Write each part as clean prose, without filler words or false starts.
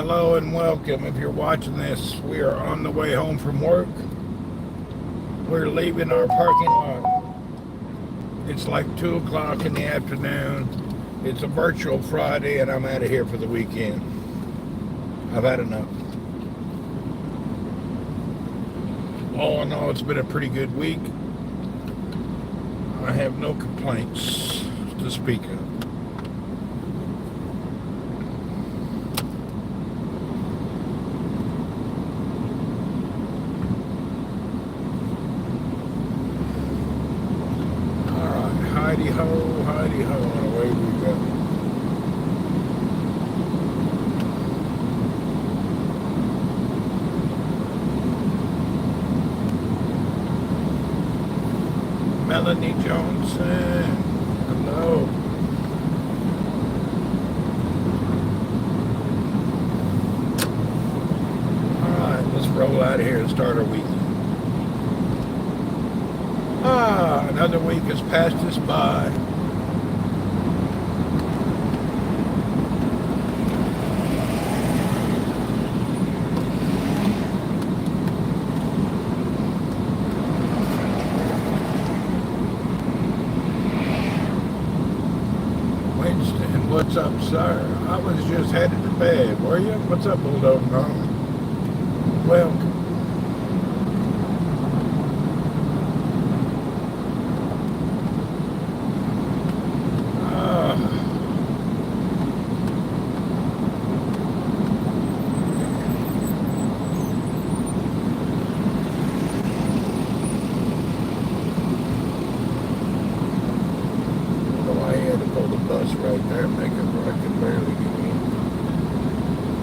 hello and welcome. If you're watching this, we are on the way home from work. We're leaving our parking lot. It's like 2 o'clock in the afternoon. It's a virtual Friday and I'm out of here for the weekend. I've had enough. All in all, it's been a pretty good week. I have no complaints to speak of. Heidi ho, and away we go. Melanie Johnson, hello. Alright, let's roll out of here and start our week. Another week has passed us by. Winston, what's up, sir? I was just headed to bed, were you? What's up, Bulldog Mom? Welcome. Right there, make it where I can barely get in.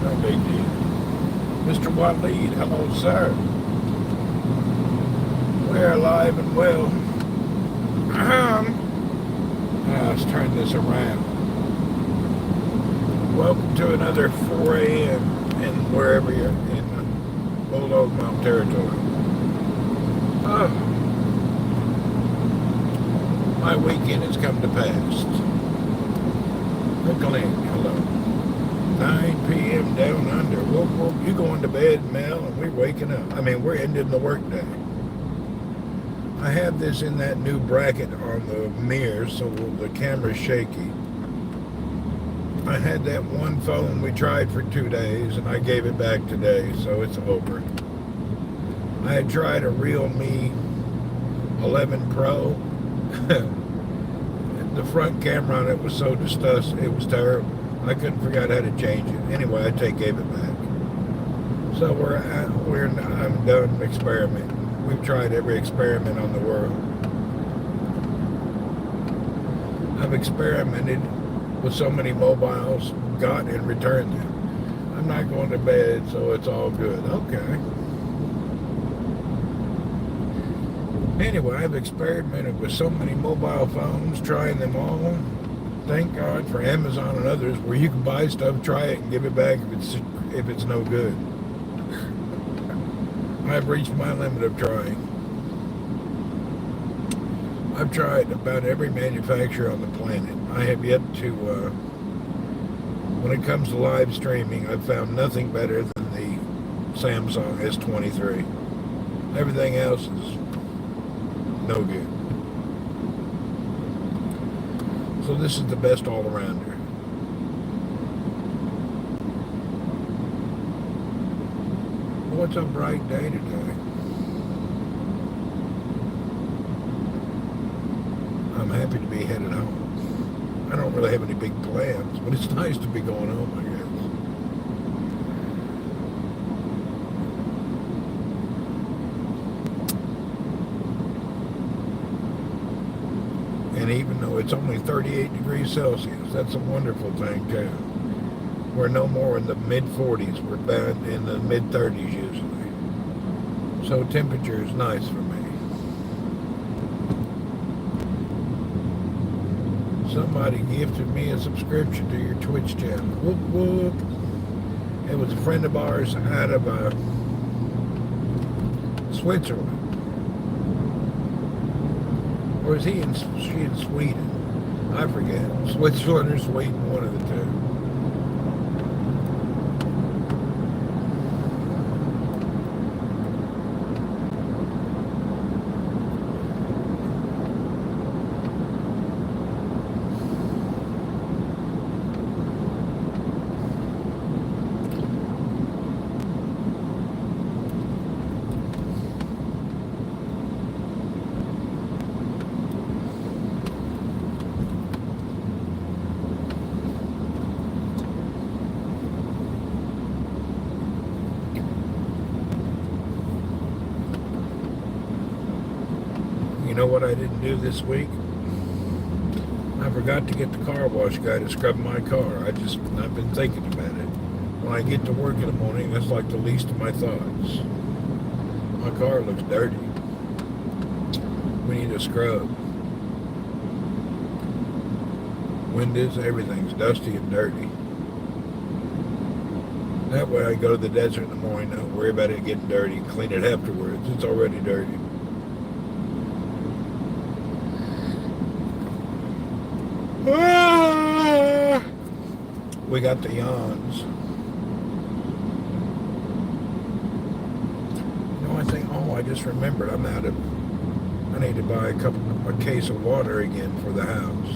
No big deal. Mr. Waleed, hello, sir. We're alive and well. Let's turn this around. Welcome to another 4 a.m. and wherever you're in Bulldog Mountain territory. My weekend has come to pass. Glenn, hello. 9 p.m. down under. Whoop, you going to bed, Mel, and we're waking up. I mean, we're ending the workday. I have this in that new bracket on the mirror, so the camera's shaky. I had that one phone we tried for 2 days, and I gave it back today, so it's over. I had tried a Realme 11 Pro. The front camera on it was so disgusting, it was terrible. I couldn't figure out how to change it. Anyway, I gave it back. So I'm done experimenting. We've tried every experiment on the world. I've experimented with so many mobiles, got and returned them. I'm not going to bed, so it's all good. Okay. Anyway, I've experimented with so many mobile phones, trying them all. Thank God for Amazon and others where you can buy stuff, try it, and give it back if it's no good. I've reached my limit of trying. I've tried about every manufacturer on the planet. I have yet to, when it comes to live streaming, I've found nothing better than the Samsung S23. Everything else is no good. So this is the best all-arounder. What's a bright day today? I'm happy to be headed home. I don't really have any big plans, but it's nice to be going home, I guess. And even though it's only 38 degrees Celsius, that's a wonderful thing too. We're no more in the mid-40s, we're bad in the mid-30s usually. So temperature is nice for me. Somebody gifted me a subscription to your Twitch channel. Whoop, whoop. It was a friend of ours out of Switzerland. Or is she in Sweden? I forget. Switzerland or Sweden, one of the two. know what I didn't do this week? I forgot to get the car wash guy to scrub my car. I've been thinking about it. When I get to work in the morning, that's like the least of my thoughts. My car looks dirty. We need a scrub. Windows, everything's dusty and dirty. That way I go to the desert in the morning, don't worry about it getting dirty, clean it afterwards. It's already dirty. We got the yawns. I just remembered I need to buy a case of water again for the house.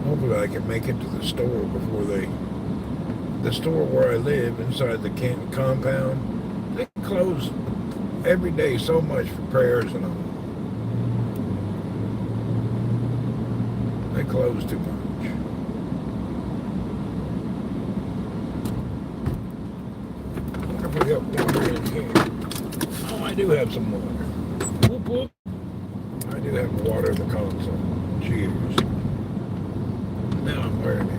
Hopefully I can make it to the store before the store where I live inside the compound, they close every day so much for prayers and all. They close too much. I wonder if we got water in here. Oh, I do have some water. Whoop, whoop. I do have water in the console. Cheers. Now I'm wearing it.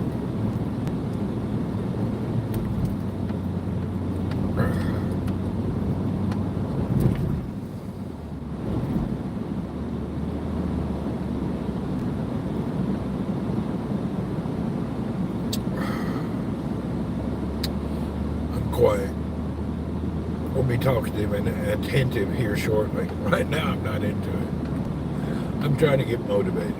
Quiet. We'll be talkative and attentive here shortly. Right now, I'm not into it. I'm trying to get motivated.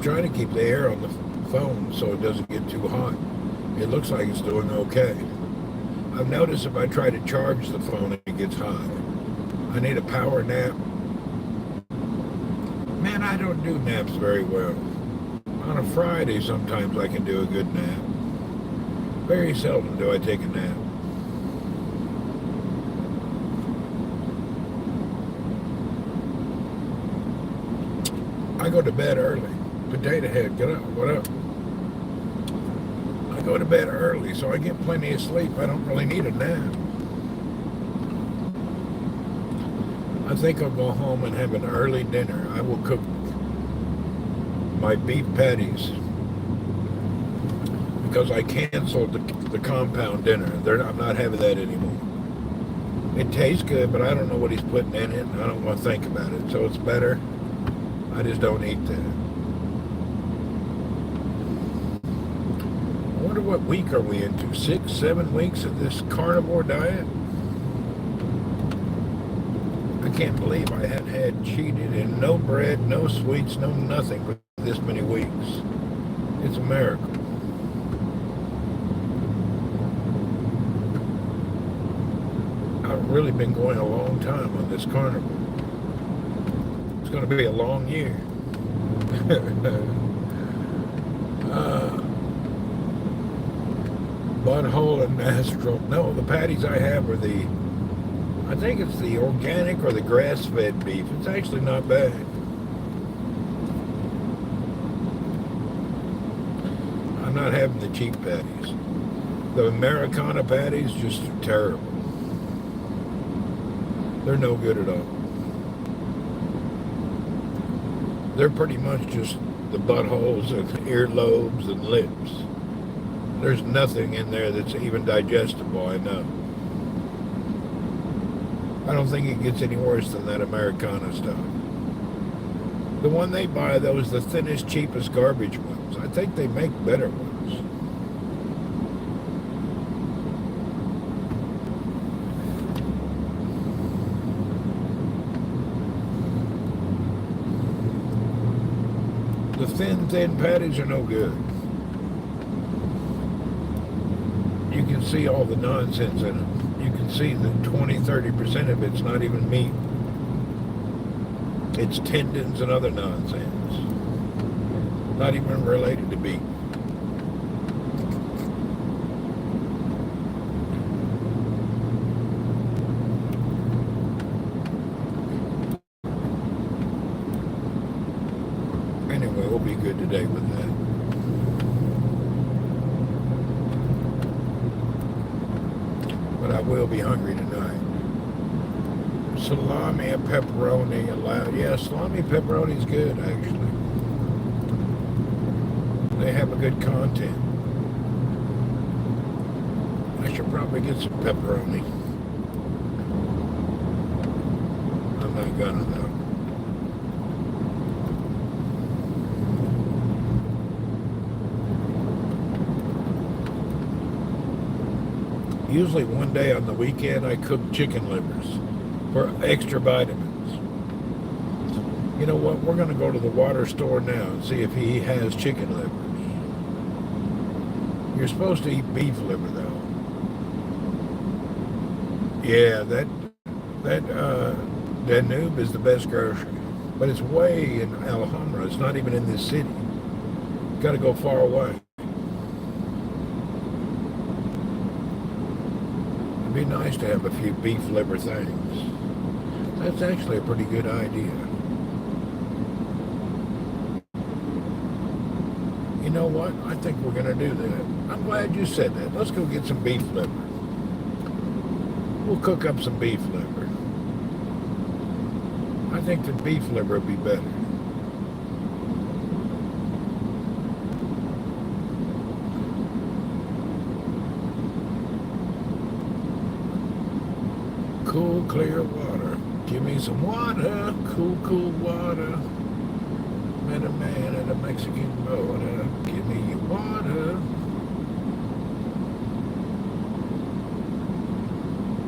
Trying to keep the air on the phone so it doesn't get too hot. It looks like it's doing okay. I've noticed if I try to charge the phone, it gets hot. I need a power nap. Man, I don't do naps very well. On a Friday, sometimes I can do a good nap. Very seldom do I take a nap. I go to bed early. Potato Head, get up, what up? I go to bed early, so I get plenty of sleep. I don't really need a nap. I think I'll go home and have an early dinner. I will cook my beef patties because I canceled the compound dinner. I'm not having that anymore. It tastes good, but I don't know what he's putting in it, and I don't want to think about it, so it's better. I just don't eat that. I wonder what week are we into? 6, 7 weeks of this carnivore diet? I can't believe I hadn't had cheated in no bread, no sweets, no nothing for this many weeks. It's a miracle. I've really been going a long time on this carnivore. It's going to be a long year. Butthole and nostril. No, the patties I have are I think it's the organic or the grass-fed beef. It's actually not bad. I'm not having the cheap patties. The Americana patties, just terrible. They're no good at all. They're pretty much just the buttholes and earlobes and lips. There's nothing in there that's even digestible, I know. I don't think it gets any worse than that Americana stuff. The one they buy, those the thinnest, cheapest garbage ones. I think they make better ones. The thin patties are no good. You can see all the nonsense in it. You can see that 20-30% of it's not even meat. It's tendons and other nonsense. Not even related to beef. Anyway, we'll be good today with that. But I will be hungry tonight. Salami and pepperoni allowed. Yeah, salami pepperoni is good, actually. They have a good content. I should probably get some pepperoni. I'm not gonna, though. Usually one day on the weekend I cook chicken livers for extra vitamins. You know what? We're going to go to the water store now and see if he has chicken livers. You're supposed to eat beef liver though. Yeah, that Danube is the best grocery, but it's way in Alhambra. It's not even in this city. You got to go far away. It'd be nice to have a few beef liver things. That's actually a pretty good idea. You know what? I think we're going to do that. I'm glad you said that. Let's go get some beef liver. We'll cook up some beef liver. I think the beef liver would be better. Cool, clear water. Give me some water. Cool, cool water. Met a man at a Mexican border. Give me your water.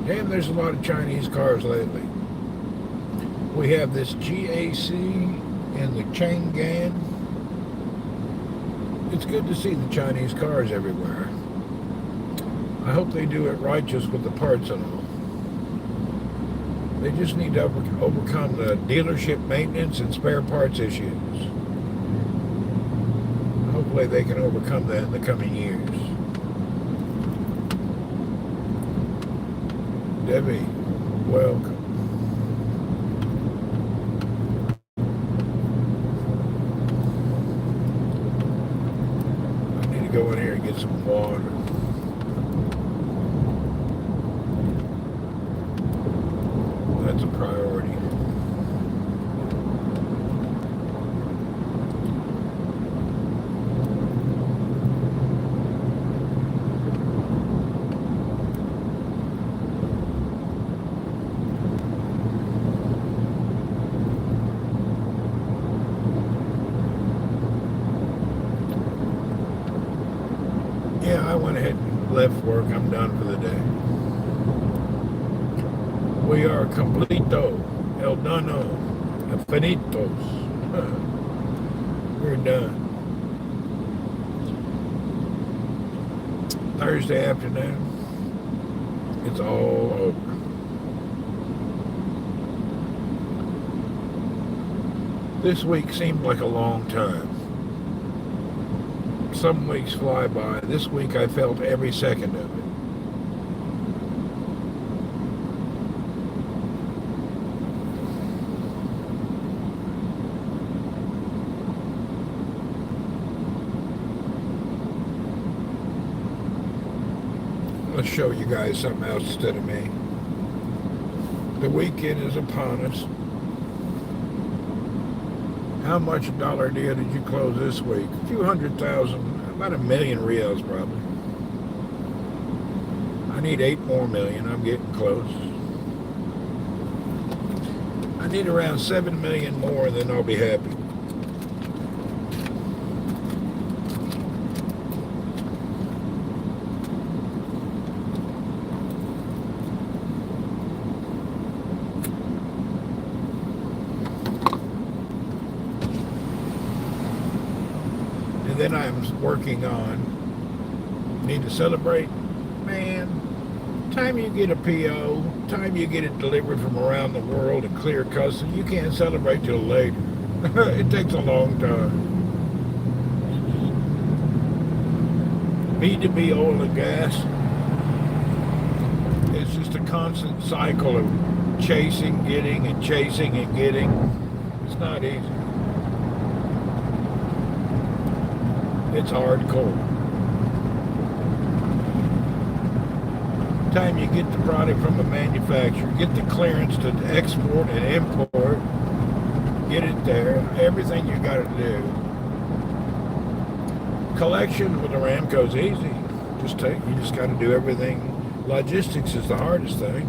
Damn, there's a lot of Chinese cars lately. We have this GAC and the Chang'an. It's good to see the Chinese cars everywhere. I hope they do it righteous with the parts and all. They just need to overcome the dealership maintenance and spare parts issues. Hopefully they can overcome that in the coming years. Debbie, welcome. I need to go in here and get some water. That's a priority. Yeah, I went ahead and left work. I'm done for the day. We are completo, el dano, finitos. We're done. Thursday afternoon, it's all over. This week seemed like a long time. Some weeks fly by. This week I felt every second of it. Let's show you guys something else instead of me. The weekend is upon us. How much dollar deal did you close this week? A few 100,000, about 1 million reals probably. I need 8 more million, I'm getting close. I need around 7 million more, then I'll be happy. And then I'm working on, need to celebrate, Man, time you get a PO, time you get it delivered from around the world and clear customs, you can't celebrate till later. It takes a long time. B2B oil and gas, it's just a constant cycle of chasing, getting, and chasing and getting. It's not easy. It's hardcore. Time you get the product from the manufacturer, get the clearance to export and import, get it there, everything you got to do. Collection with Aramco is easy. You just got to do everything. Logistics is the hardest thing.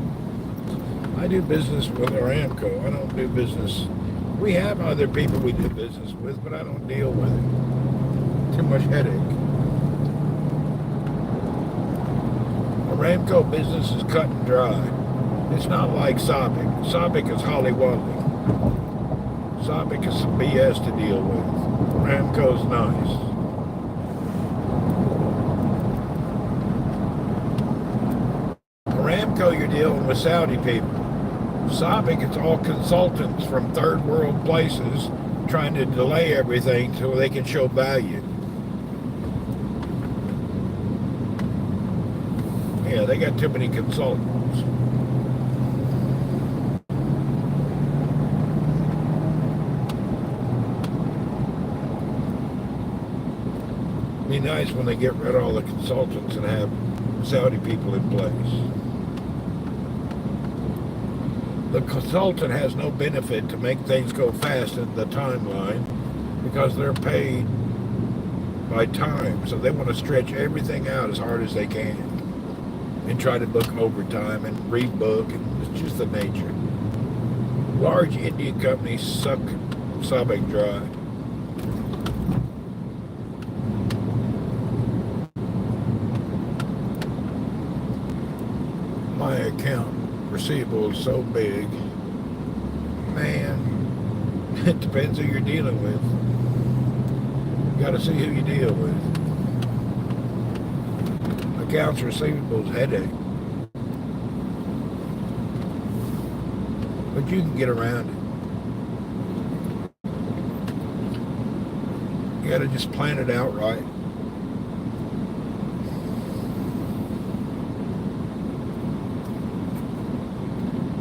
I do business with Aramco. I don't do business. We have other people we do business with, but I don't deal with it. Too much headache. Aramco business is cut and dry. It's not like Sabic. Sabic is Hollywood. Sabic is some BS to deal with. Aramco's nice. Aramco, you're dealing with Saudi people. Sabic, it's all consultants from third world places trying to delay everything so they can show value. Yeah, they got too many consultants. Be nice when they get rid of all the consultants and have Saudi people in place. The consultant has no benefit to make things go fast in the timeline because they're paid by time. So they want to stretch everything out as hard as they can and try to book overtime and rebook. And it's just the nature. Large Indian companies suck Sabic dry. My account receivable is so big, man, it depends who you're dealing with. You got to see who you deal with. Accounts receivable is headache, but you can get around it. You got to just plan it out right.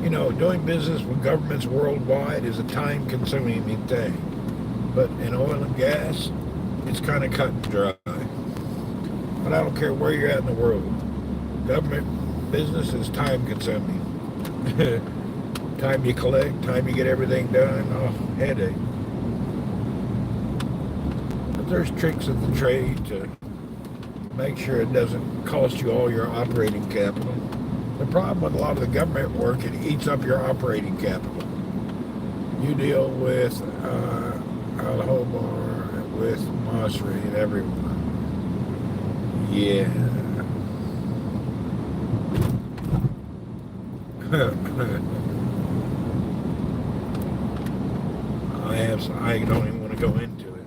You know, doing business with governments worldwide is a time-consuming thing. But in oil and gas, it's kind of cut and dry. But I don't care where you're at in the world. Government business is time-consuming. Time you collect, time you get everything done, oh, headache. But there's tricks of the trade to make sure it doesn't cost you all your operating capital. The problem with a lot of the government work, it eats up your operating capital. You deal with Al-Hobart, with Masri, and everyone. Yeah. I don't even want to go into it.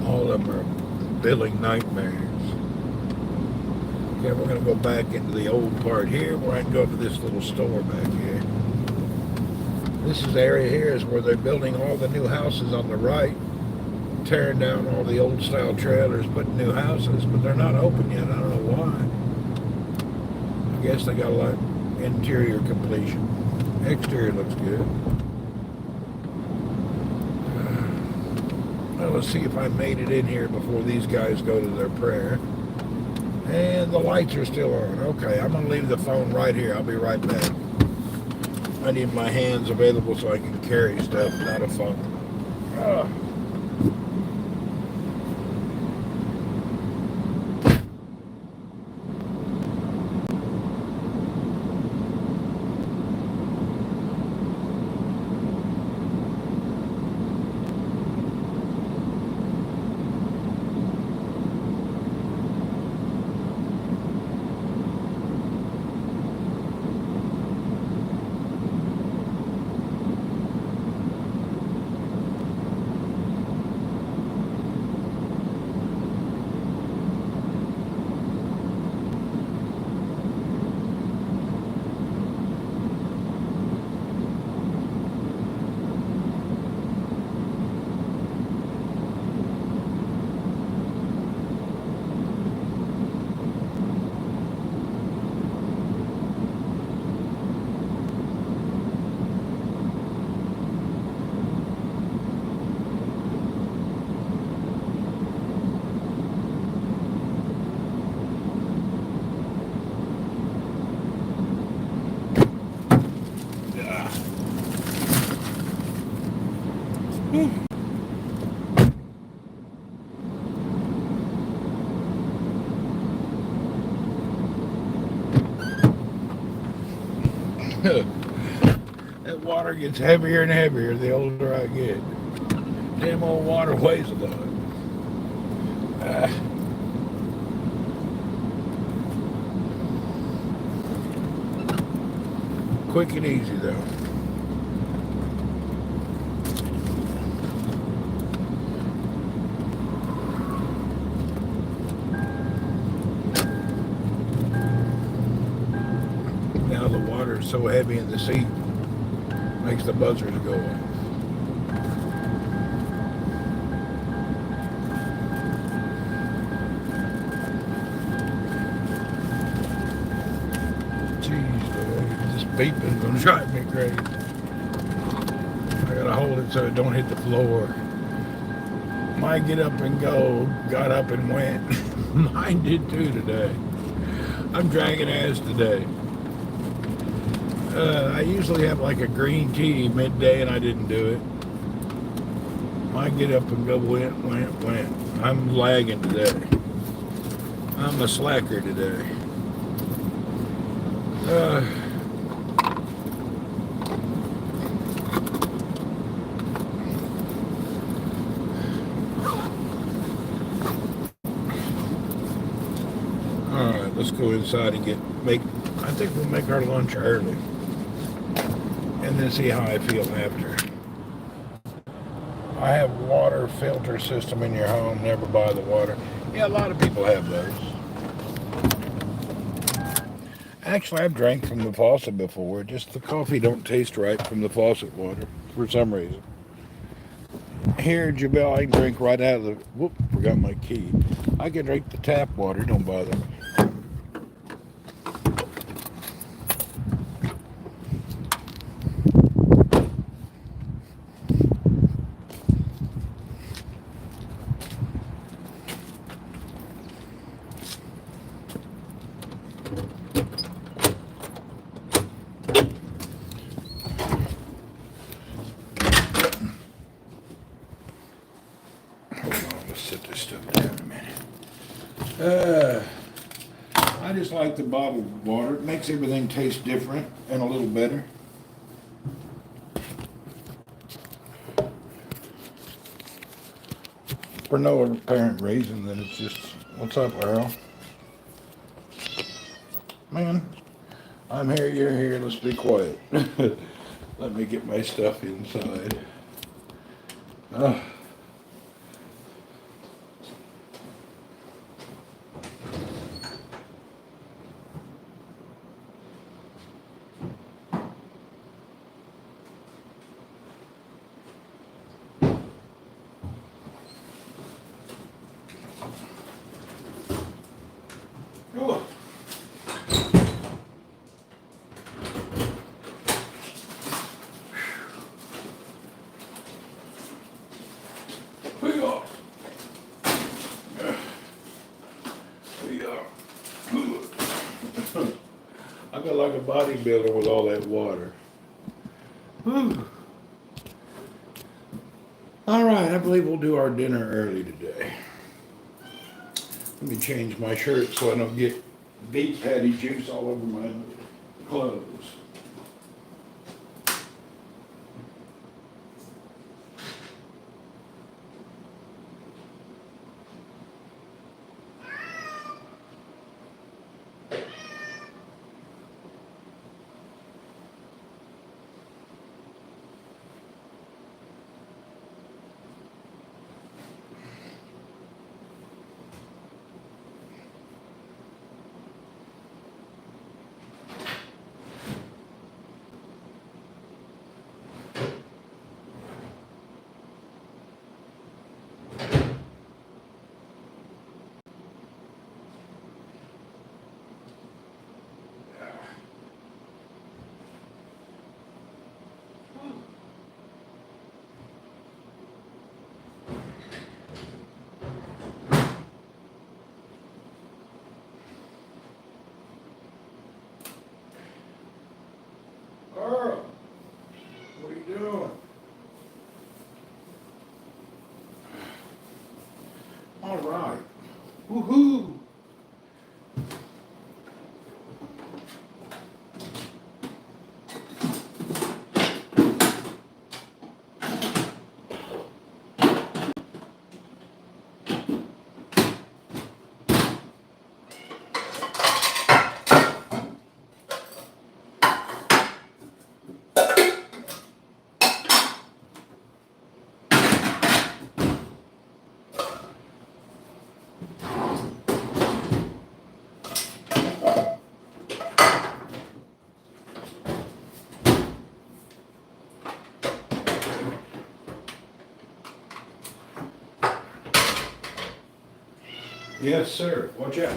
All of them are billing nightmares. Okay, we're going to go back into the old part here where I can go to this little store back here. This is the area here is where they're building all the new houses on the right, tearing down all the old style trailers, putting new houses, but they're not open yet. I don't know why. I guess they got a lot of interior completion. Exterior looks good. Well, let's see if I made it in here before these guys go to their prayer. And the lights are still on. Okay, I'm going to leave the phone right here. I'll be right back. I need my hands available so I can carry stuff, not a phone. Oh. That water gets heavier and heavier the older I get. Damn old water weighs a lot. Quick and easy though. Now the water is so heavy in the seat, makes the buzzers go off. This beeping's gonna drive me crazy. I gotta hold it so it don't hit the floor. My get up and go got up and went. Mine did too today. I'm dragging ass today. I usually have like a green tea midday and I didn't do it. My get up and go went. I'm lagging today. I'm a slacker today. Alright, let's go inside and I think we'll make our lunch early. And then see how I feel after. I have water filter system in your home, never buy the water. Yeah, a lot of people have those. Actually, I've drank from the faucet before, just the coffee don't taste right from the faucet water, for some reason. Here, Jabel, I can drink right out of the, whoop, forgot my key. I can drink the tap water, don't bother me. Sit this stuff down a minute. I just like the bottled water. It makes everything taste different and a little better. For no apparent reason, then it's just, what's up, Earl? Man, I'm here, you're here, let's be quiet. Let me get my stuff inside. I feel like a bodybuilder with all that water. Whew. All right, I believe we'll do our dinner early today. Let me change my shirt so I don't get beef patty juice all over my clothes. Earl, what are you doing? All right. Woohoo! Yes, sir. Watch out.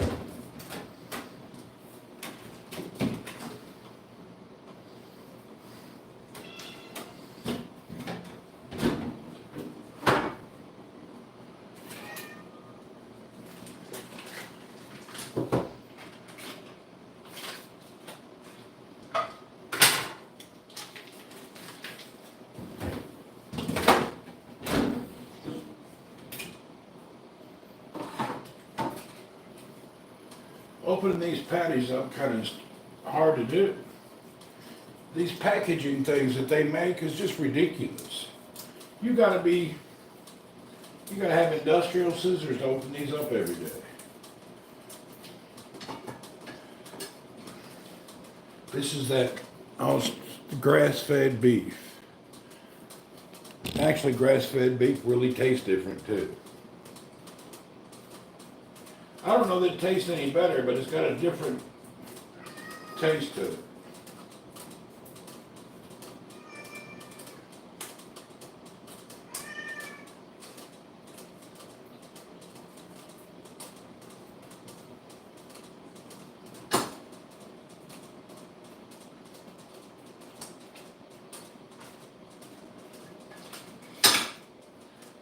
Opening these patties up kind of hard to do. These packaging things that they make is just ridiculous. You gotta have industrial scissors to open these up every day. This is that grass-fed beef. Actually, grass-fed beef really tastes different too. I don't know that it tastes any better, but it's got a different taste to it.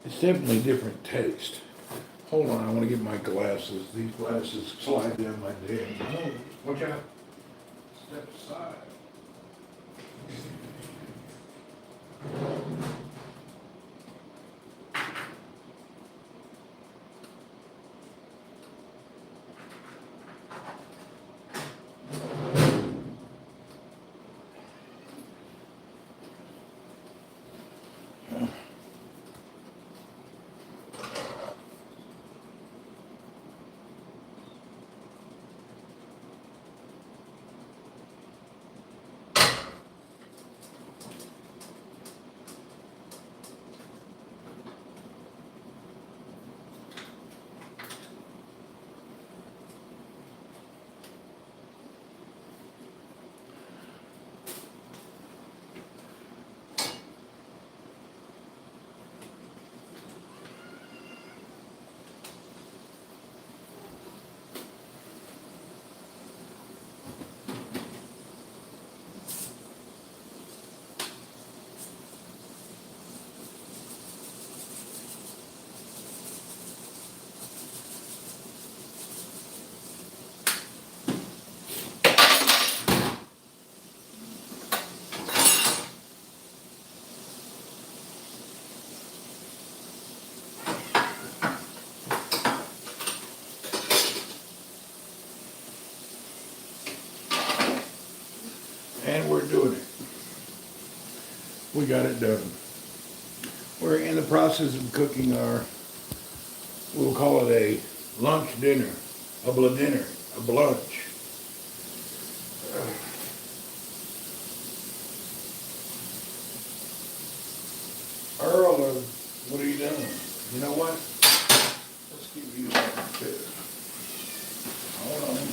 It's definitely a different taste. Hold on, I want to get my glasses. These glasses slide down my damn nose. Watch out. Step aside. And we're doing it. We got it done. We're in the process of cooking our, we'll call it a lunch dinner, a blunch. Earl, what are you doing? You know what? Let's keep using that too. Hold on.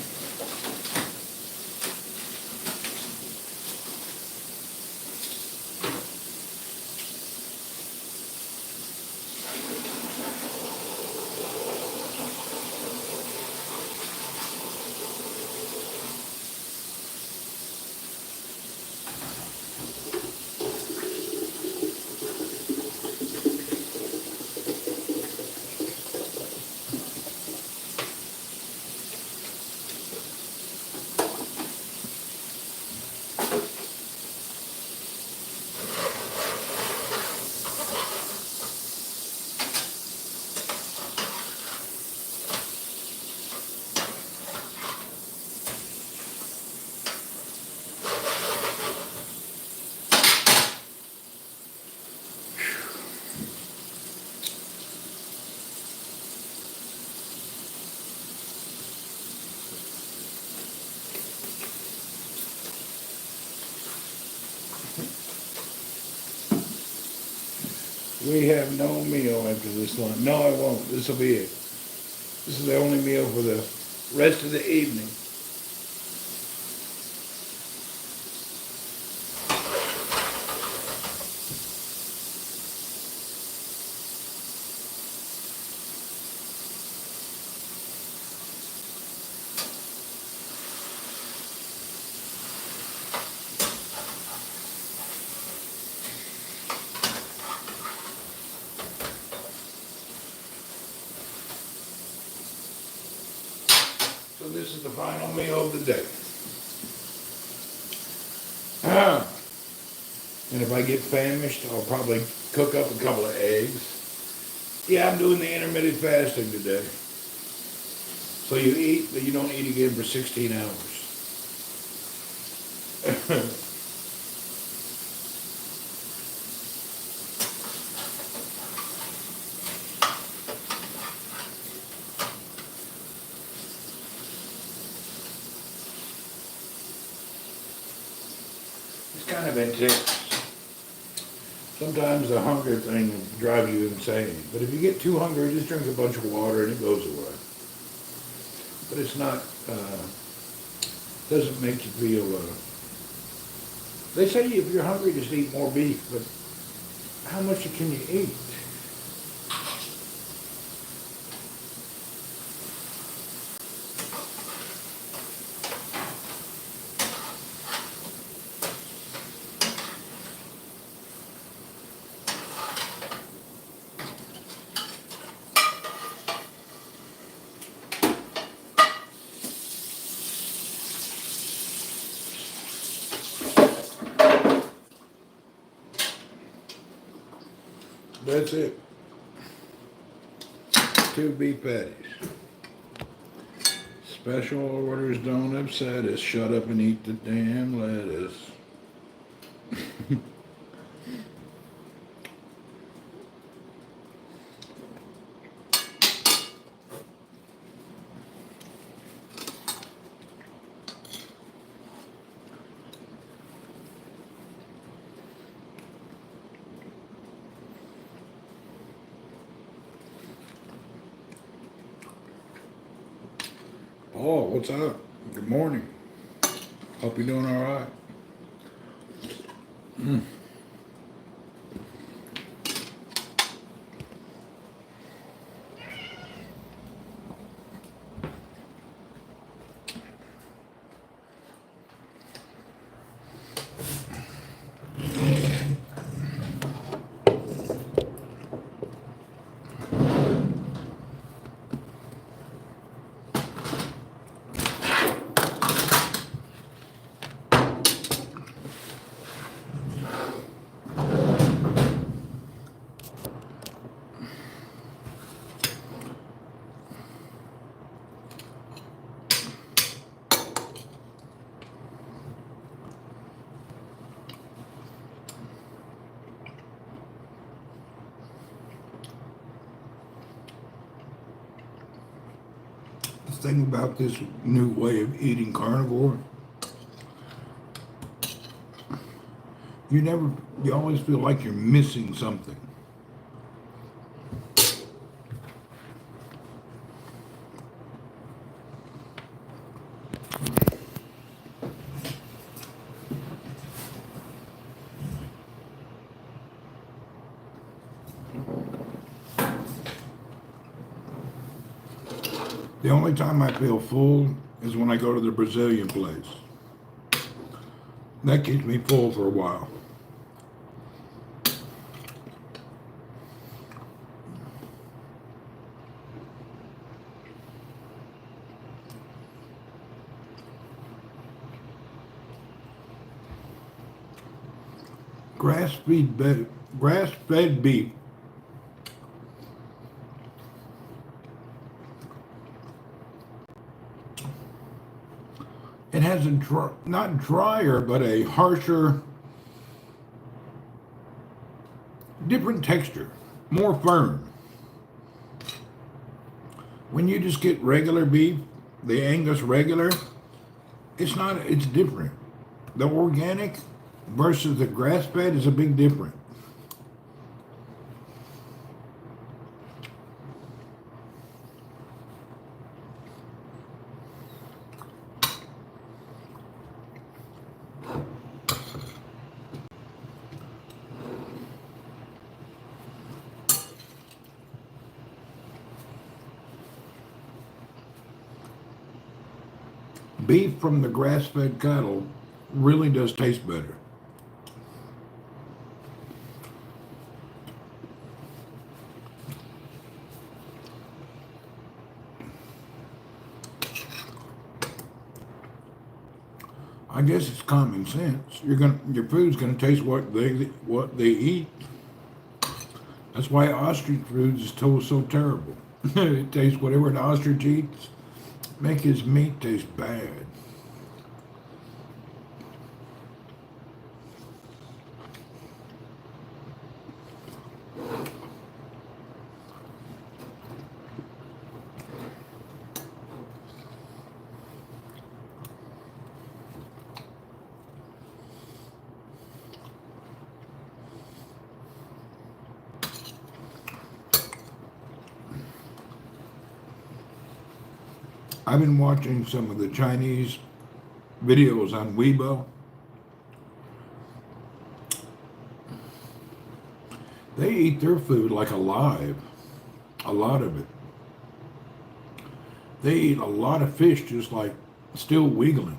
We have no meal after this lunch. No, I won't. This will be it. This is the only meal for the rest of the evening. So this is the final meal of the day. And if I get famished, I'll probably cook up a couple of eggs. Yeah, I'm doing the intermittent fasting today. So you eat, but you don't eat again for 16 hours. It's kind of intense. Sometimes the hunger thing will drive you insane. But if you get too hungry, just drink a bunch of water and it goes away. But it's not, doesn't make you feel, they say if you're hungry, just eat more beef, but how much can you eat? That's it. 2 beef patties. Special orders don't upset us. Shut up and eat the damn lettuce. Paul, what's up? Good morning. Hope you're doing all right. The thing about this new way of eating carnivore, you always feel like you're missing something. The only time I feel full is when I go to the Brazilian place. That keeps me full for a while. Grass-fed beef. It has a not drier, but a harsher, different texture, more firm. When you just get regular beef, the Angus regular, it's different. The organic versus the grass-fed is a big difference. Beef from the grass-fed cattle really does taste better. I guess it's common sense. Your food's gonna taste what they eat. That's why ostrich food is so terrible. It tastes whatever an ostrich eats. Make his meat taste bad. I've been watching some of the Chinese videos on Weibo. They eat their food like alive, a lot of it. They eat a lot of fish just like still wiggling.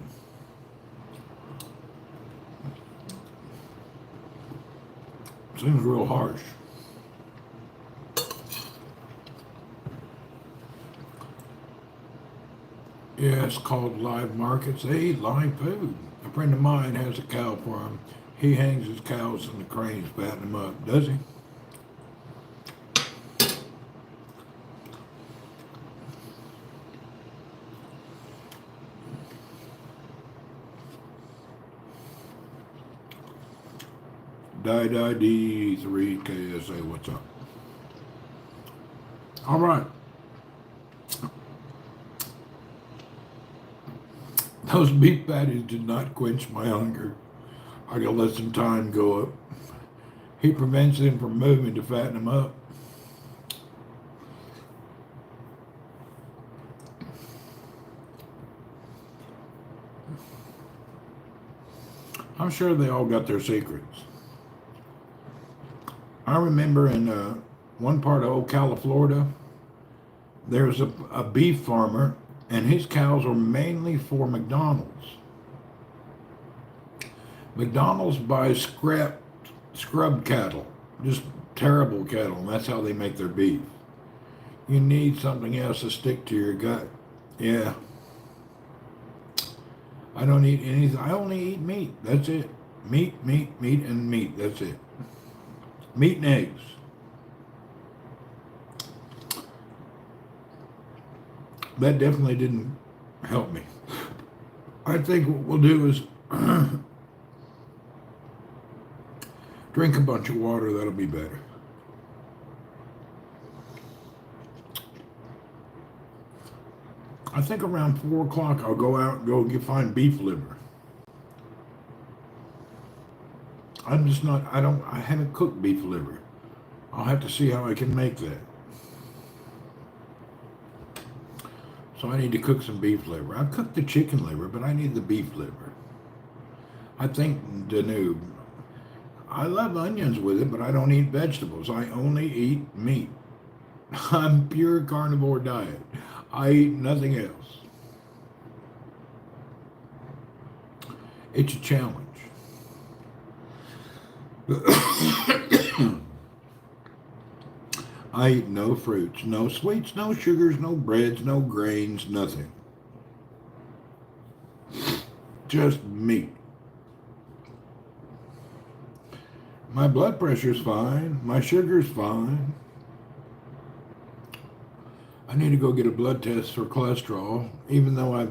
Seems real harsh. Yeah, it's called live markets. They eat live food. A friend of mine has a cow farm. He hangs his cows in the cranes, fatten them up, does he? D3KSA, what's up? All right. Those beef patties did not quench my hunger. I gotta let some time go up. He prevents them from moving to fatten them up. I'm sure they all got their secrets. I remember in one part of Ocala, Florida, there's a beef farmer, and his cows are mainly for McDonald's. McDonald's buys scrub cattle, just terrible cattle, and that's how they make their beef. You need something else to stick to your gut. Yeah. I don't eat anything. I only eat meat. That's it. Meat, and meat. That's it. Meat and eggs. That definitely didn't help me. I think what we'll do is drink a bunch of water. That'll be better. I think around 4 o'clock I'll go out and find beef liver. I haven't cooked beef liver. I'll have to see how I can make that. So I need to cook some beef liver. I've cooked the chicken liver, but I need the beef liver. I think Danube. I love onions with it, but I don't eat vegetables. I only eat meat. I'm pure carnivore diet. I eat nothing else. It's a challenge. I eat no fruits, no sweets, no sugars, no breads, no grains, nothing. Just meat. My blood pressure's fine. My sugar's fine. I need to go get a blood test for cholesterol, even though I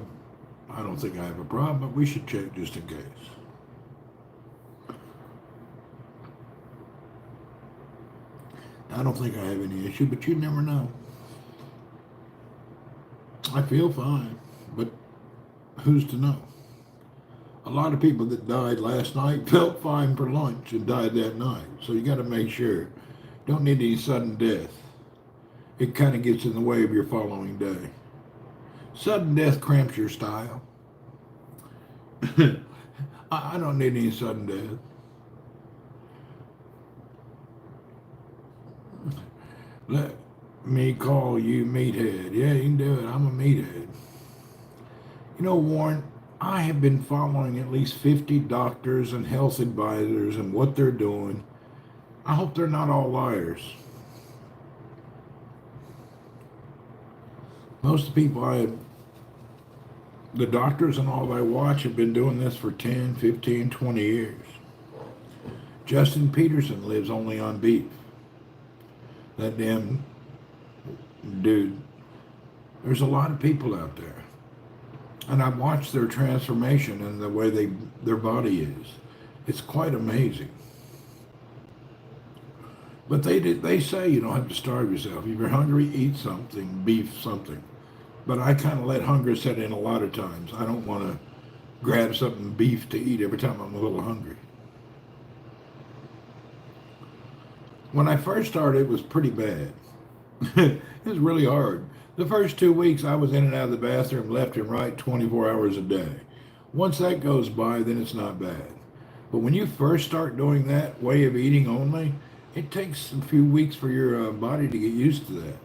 don't think I have a problem, but we should check just in case. I don't think I have any issue, but you never know. I feel fine, but who's to know? A lot of people that died last night felt fine for lunch and died that night. So you got to make sure. Don't need any sudden death. It kind of gets in the way of your following day. Sudden death cramps your style. I don't need any sudden death. Let me call you meathead. Yeah, you can do it. I'm a meathead. You know, Warren, I have been following at least 50 doctors and health advisors and what they're doing. I hope they're not all liars. Most of the people I The doctors and all I watch have been doing this for 10, 15, 20 years. Justin Peterson lives only on beef. That damn dude. There's a lot of people out there. And I've watched their transformation and the way their body is. It's quite amazing. But they say you don't have to starve yourself. If you're hungry, eat something, beef something. But I kind of let hunger set in a lot of times. I don't want to grab something beef to eat every time I'm a little hungry. When I first started, it was pretty bad. It was really hard. The first 2 weeks, I was in and out of the bathroom left and right 24 hours a day. Once that goes by, then it's not bad. But when you first start doing that way of eating only, it takes a few weeks for your body to get used to that.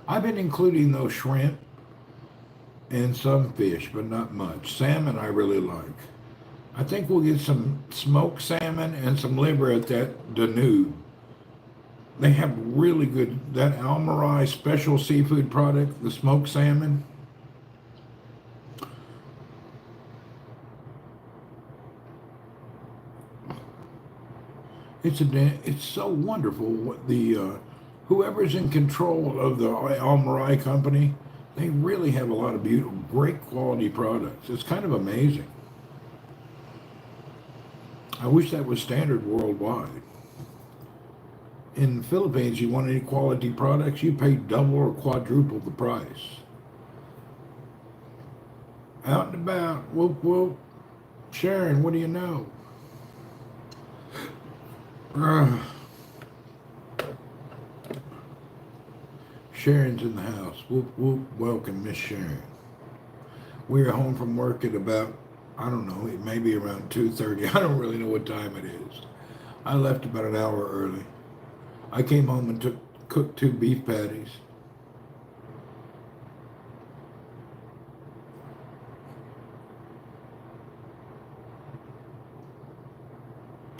I've been including those shrimp and some fish, but not much. Salmon I really like. I think we'll get some smoked salmon and some liver at that Danube. They have really good, that Almarai special seafood product, the smoked salmon. It's so wonderful what whoever's in control of the Almarai company, they really have a lot of beautiful, great quality products. It's kind of amazing. I wish that was standard worldwide. In the Philippines, you want any quality products, you pay double or quadruple the price. Out and about, whoop whoop. Sharon, what do you know? Sharon's in the house. Whoop whoop. Welcome, Miss Sharon. We are home from work at about, I don't know, it may be around 2:30. I don't really know what time it is. I left about an hour early. I came home and cooked 2 beef patties.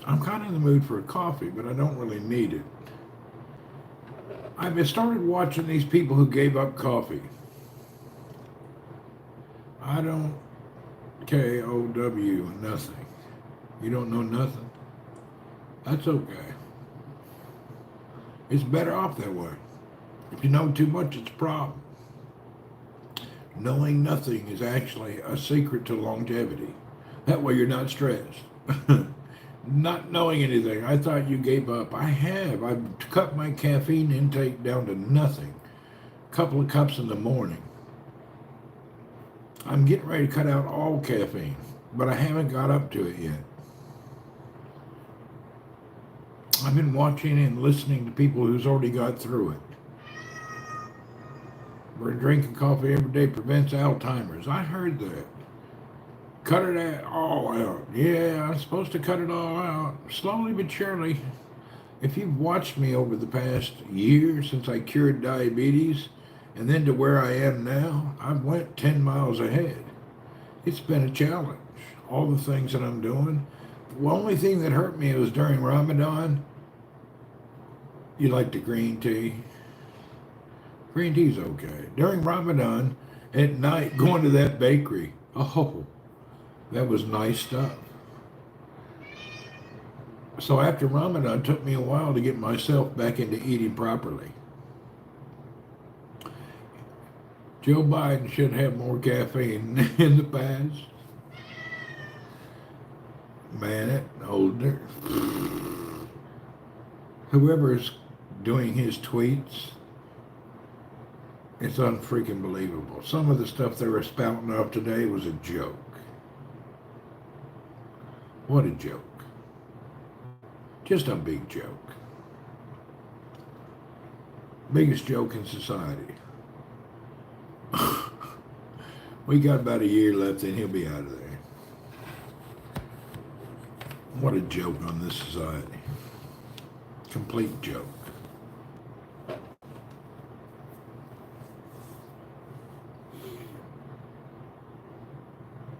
I'm kind of in the mood for a coffee, but I don't really need it. I've started watching these people who gave up coffee. I don't KOW nothing. You don't know nothing? That's okay. It's better off that way. If you know too much, it's a problem. Knowing nothing is actually a secret to longevity. That way you're not stressed. Not knowing anything. I thought you gave up. I have. I've cut my caffeine intake down to nothing. A couple of cups in the morning. I'm getting ready to cut out all caffeine, but I haven't got up to it yet. I've been watching and listening to people who's already got through it. We're drinking coffee every day prevents Alzheimer's. I heard that. Cut it all out. Yeah, I'm supposed to cut it all out. Slowly but surely. If you've watched me over the past year since I cured diabetes and then to where I am now, I've went 10 miles ahead. It's been a challenge. All the things that I'm doing. The only thing that hurt me was during Ramadan. You like the green tea? Green tea's okay. During Ramadan, at night, going to that bakery. Oh, that was nice stuff. So after Ramadan, it took me a while to get myself back into eating properly. Joe Biden should have more caffeine in the past. Man, older. Whoever's doing his tweets, it's unfreaking believable. Some of the stuff they were spouting off today was a joke. What a joke. Just a big joke. Biggest joke in society. We got about a year left and he'll be out of there. What a joke on this society. Complete joke.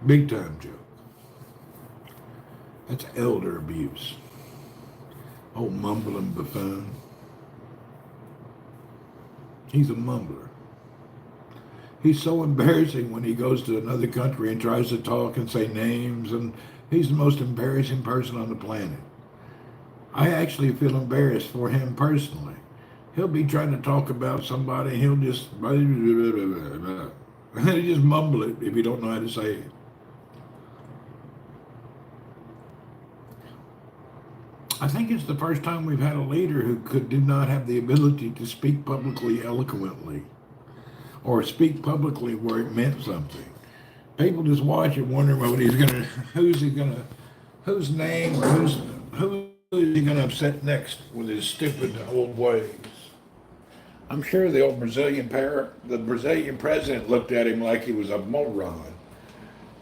Big time joke. That's elder abuse. Old mumbling buffoon. He's a mumbler. He's so embarrassing when he goes to another country and tries to talk and say names, and he's the most embarrassing person on the planet. I actually feel embarrassed for him personally. He'll be trying to talk about somebody, and he'll just he'll just mumble it if you don't know how to say it. I think it's the first time we've had a leader who did not have the ability to speak publicly eloquently or speak publicly where it meant something. People just watch it wondering whose name or who is he gonna upset next with his stupid old ways. I'm sure the Brazilian president looked at him like he was a moron.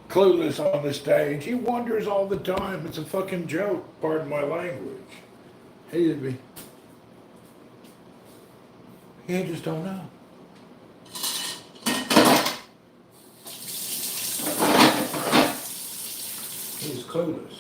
Clueless on the stage. He wonders all the time. It's a fucking joke. Pardon my language. He just don't know. He's clueless.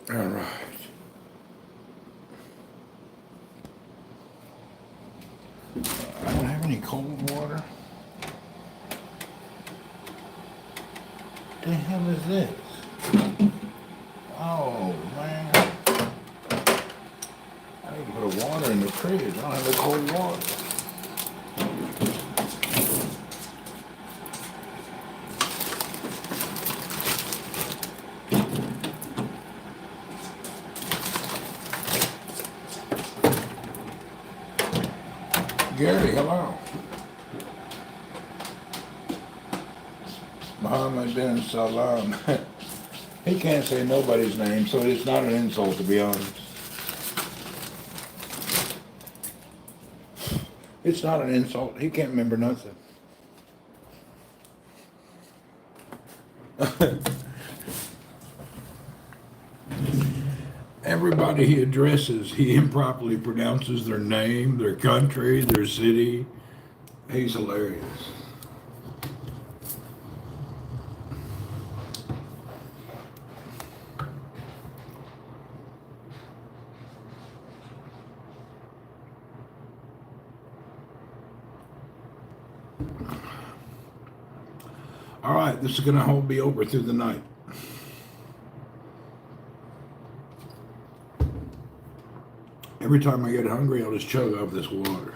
All right. I don't have any cold water. What the hell is this? Oh, man. I need to put a water in the fridge. I don't have no cold water. Gary, hello. Muhammad bin Salam. He can't say nobody's name, so it's not an insult, to be honest. It's not an insult. He can't remember nothing. Everybody he addresses, he improperly pronounces their name, their country, their city. He's hilarious. All right, this is going to be over through the night. Every time I get hungry, I'll just chug off this water.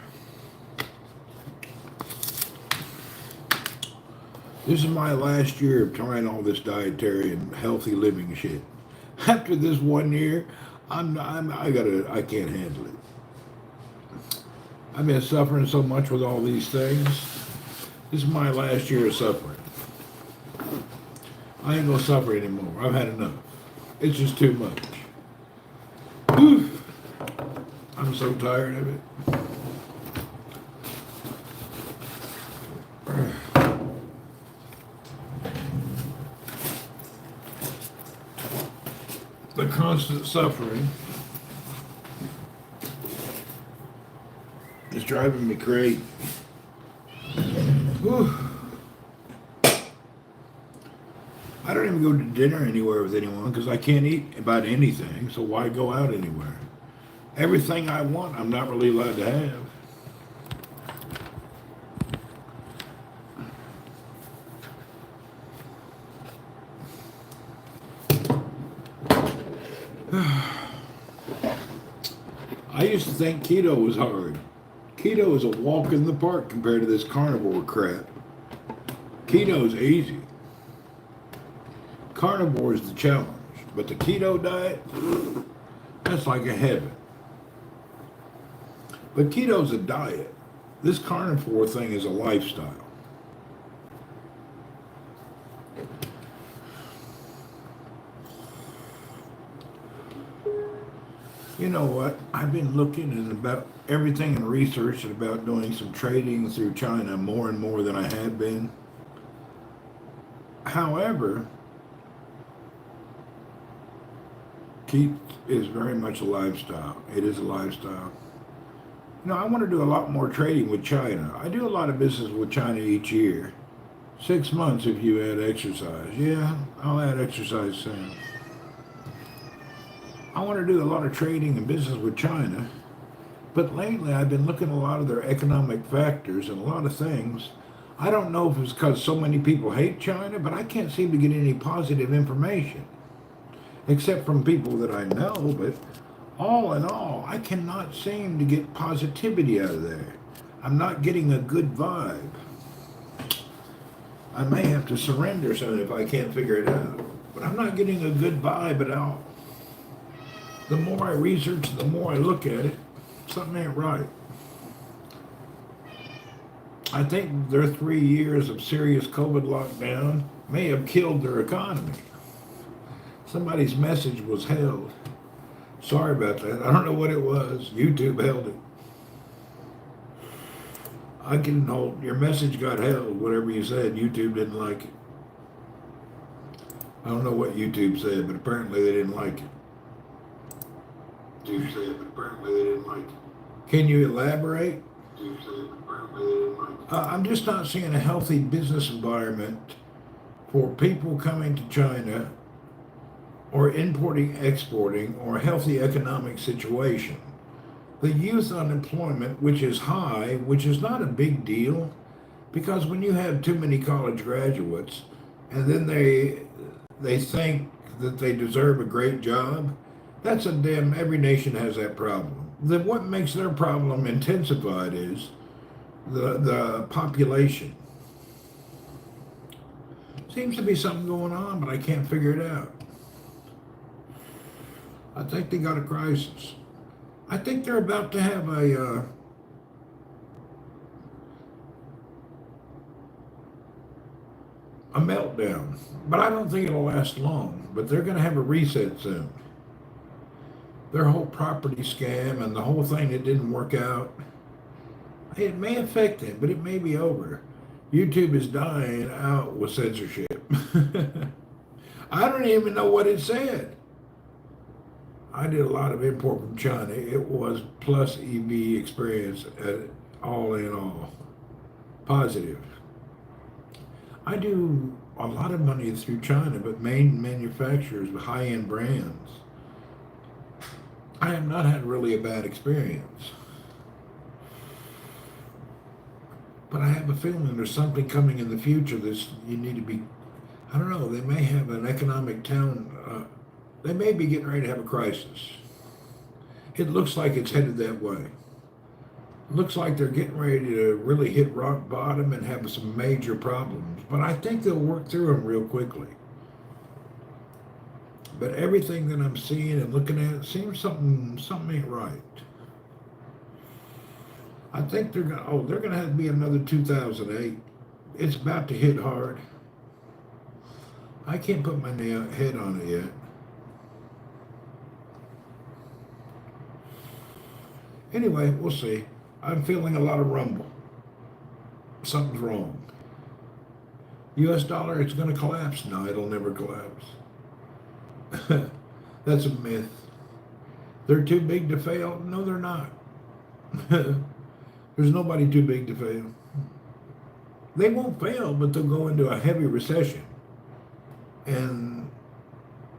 This is my last year of trying all this dietary and healthy living shit. After this 1 year, I can't handle it. I've been suffering so much with all these things. This is my last year of suffering. I ain't gonna suffer anymore. I've had enough. It's just too much. Whew. I'm so tired of it. The constant suffering is driving me crazy. Whew. I don't even go to dinner anywhere with anyone because I can't eat about anything, so why go out anywhere? Everything I want, I'm not really allowed to have. I used to think keto was hard. Keto is a walk in the park compared to this carnivore crap. Keto is easy. Carnivore is the challenge, but the keto diet, that's like a heaven. But keto's a diet. This carnivore thing is a lifestyle. You know what? I've been looking at about everything and researching about doing some trading through China more and more than I had been. However, Keith is very much a lifestyle. It is a lifestyle. I want to do a lot more trading with China. I do a lot of business with China each year. 6 months if you add exercise. Yeah, I'll add exercise soon. I want to do a lot of trading and business with China. But lately I've been looking at a lot of their economic factors and a lot of things. I don't know if it's because so many people hate China, but I can't seem to get any positive information. Except from people that I know, but all in all, I cannot seem to get positivity out of there. I'm not getting a good vibe. I may have to surrender soon if I can't figure it out. But I'm not getting a good vibe at all. The more I research, the more I look at it, something ain't right. I think their 3 years of serious COVID lockdown may have killed their economy. Somebody's message was held. Sorry about that. I don't know what it was. YouTube held it. I can hold. Your message got held. Whatever you said, YouTube didn't like it. I don't know what YouTube said, but apparently they didn't like it. YouTube said, but apparently they didn't like it. Can you elaborate? YouTube said, but apparently they didn't like it. I'm just not seeing a healthy business environment for people coming to China or importing, exporting, or a healthy economic situation. The youth unemployment, which is high, which is not a big deal, because when you have too many college graduates and then they think that they deserve a great job, that's a damn, every nation has that problem. Then what makes their problem intensified is the population. Seems to be something going on, but I can't figure it out. I think they got a crisis. I think they're about to have a meltdown, but I don't think it'll last long. But they're going to have a reset soon. Their whole property scam and the whole thing that didn't work out, it may affect it, but it may be over. YouTube is dying out with censorship. I don't even know what it said. I did a lot of import from China. It was plus EV experience at all in all. Positive. I do a lot of money through China, but main manufacturers with high-end brands. I have not had really a bad experience. But I have a feeling there's something coming in the future that you need to be, I don't know, they may have an economic they may be getting ready to have a crisis. It looks like it's headed that way. It looks like they're getting ready to really hit rock bottom and have some major problems. But I think they'll work through them real quickly. But everything that I'm seeing and looking at, it seems something ain't right. I think they're gonna have to be another 2008. It's about to hit hard. I can't put my head on it yet. Anyway, we'll see. I'm feeling a lot of rumble. Something's wrong. US dollar, it's going to collapse. No, it'll never collapse. That's a myth. They're too big to fail? No, they're not. There's nobody too big to fail. They won't fail, but they'll go into a heavy recession. And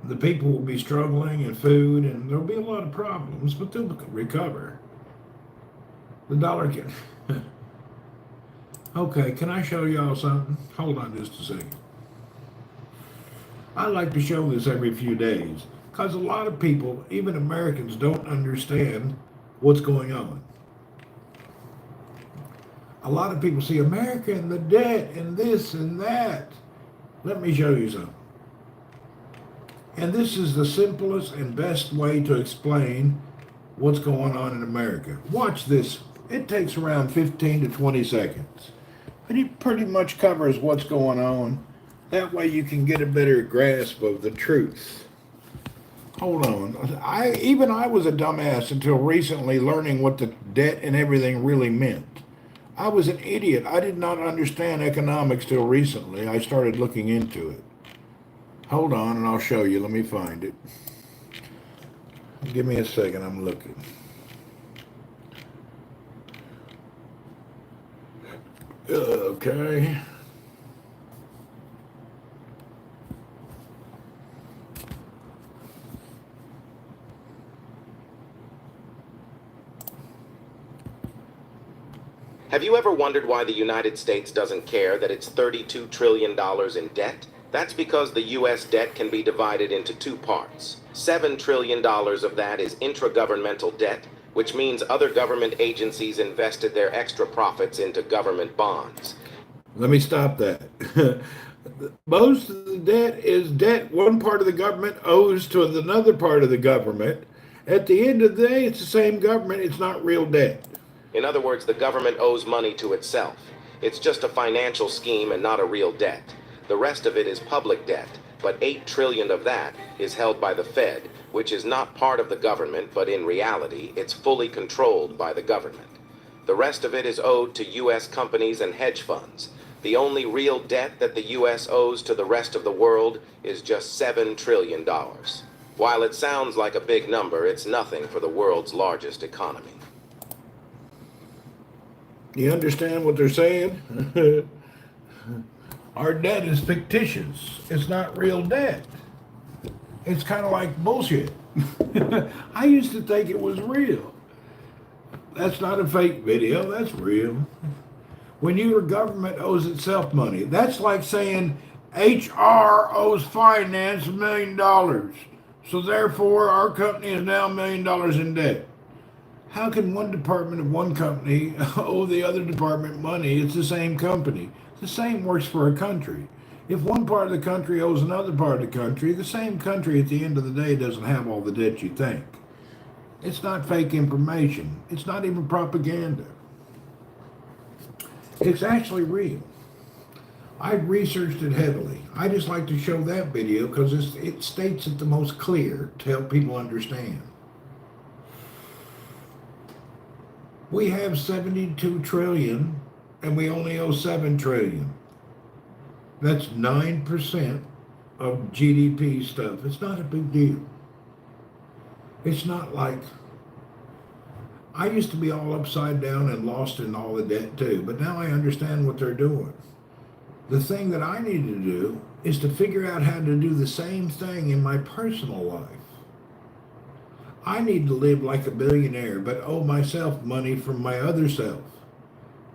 the people will be struggling in food, and there'll be a lot of problems, but they'll recover. The dollar can... Okay, can I show y'all something? Hold on just a second. I like to show this every few days because a lot of people, even Americans, don't understand what's going on. A lot of people see America and the debt and this and that. Let me show you something. And this is the simplest and best way to explain what's going on in America. Watch this. It takes around 15 to 20 seconds. But it pretty much covers what's going on. That way you can get a better grasp of the truth. Hold on. I was a dumbass until recently learning what the debt and everything really meant. I was an idiot. I did not understand economics till recently. I started looking into it. Hold on and I'll show you. Let me find it. Give me a second, I'm looking. Okay. Have you ever wondered why the United States doesn't care that it's $32 trillion in debt? That's because the U.S. debt can be divided into two parts. $7 trillion of that is intragovernmental debt, which means other government agencies invested their extra profits into government bonds. Let me stop that. Most of the debt is debt one part of the government owes to another part of the government. At the end of the day, it's the same government. It's not real debt. In other words, the government owes money to itself. It's just a financial scheme and not a real debt. The rest of it is public debt, but $8 trillion of that is held by the Fed, which is not part of the government, but in reality, it's fully controlled by the government. The rest of it is owed to U.S. companies and hedge funds. The only real debt that the U.S. owes to the rest of the world is just $7 trillion. While it sounds like a big number, it's nothing for the world's largest economy. You understand what they're saying? Our debt is fictitious. It's not real debt. It's kind of like bullshit. I used to think it was real. That's not a fake video. That's real. When your government owes itself money, that's like saying HR owes finance $1 million. So therefore, our company is now $1 million in debt. How can one department of one company owe the other department money? It's the same company. The same works for a country. If one part of the country owes another part of the country, the same country at the end of the day doesn't have all the debt you think. It's not fake information. It's not even propaganda. It's actually real. I researched it heavily. I just like to show that video because it states it the most clear to help people understand. We have 72 trillion and we only owe 7 trillion. That's 9% of GDP stuff. It's not a big deal. It's not like, I used to be all upside down and lost in all the debt too, but now I understand what they're doing. The thing that I need to do is to figure out how to do the same thing in my personal life. I need to live like a billionaire, but owe myself money from my other self.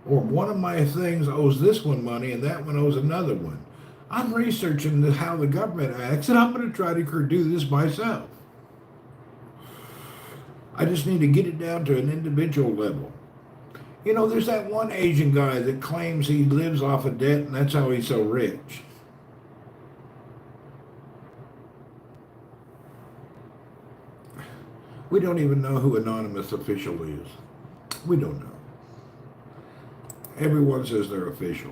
Or one of my things owes this one money and that one owes another one. I'm researching how the government acts and I'm going to try to do this myself. I just need to get it down to an individual level. You know, there's that one Asian guy that claims he lives off of debt and that's how he's so rich. We don't even know who anonymous official is. We don't know. Everyone says they're official.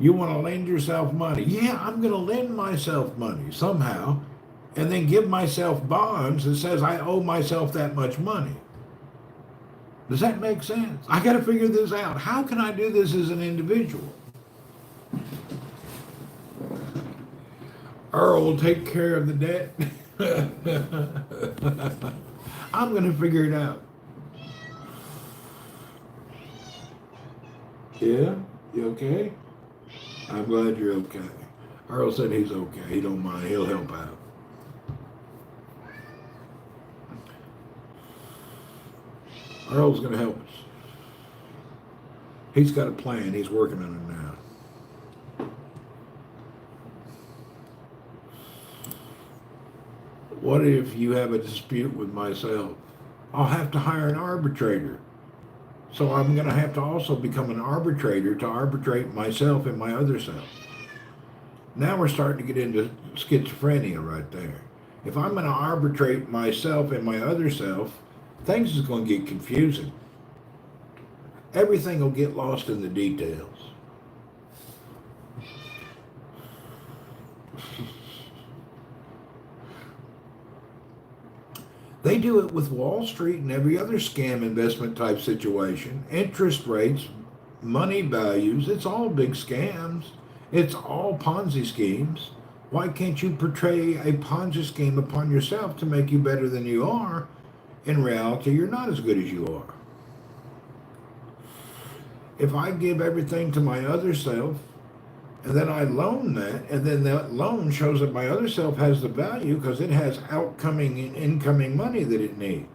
You want to lend yourself money? Yeah, I'm going to lend myself money somehow and then give myself bonds that says I owe myself that much money. Does that make sense? I got to figure this out. How can I do this as an individual? Earl will take care of the debt. I'm going to figure it out. Yeah? You okay? I'm glad you're okay. Earl said he's okay. He don't mind. He'll help out. Earl's going to help us. He's got a plan. He's working on it now. What if you have a dispute with myself? I'll have to hire an arbitrator. So I'm going to have to also become an arbitrator to arbitrate myself and my other self. Now we're starting to get into schizophrenia right there. If I'm going to arbitrate myself and my other self, things is going to get confusing. Everything will get lost in the details. They do it with Wall Street and every other scam investment type situation. Interest rates, money values, it's all big scams. It's all Ponzi schemes. Why can't you portray a Ponzi scheme upon yourself to make you better than you are? In reality, you're not as good as you are. If I give everything to my other self, and then I loan that, and then that loan shows that my other self has the value because it has outcoming and incoming money that it needs.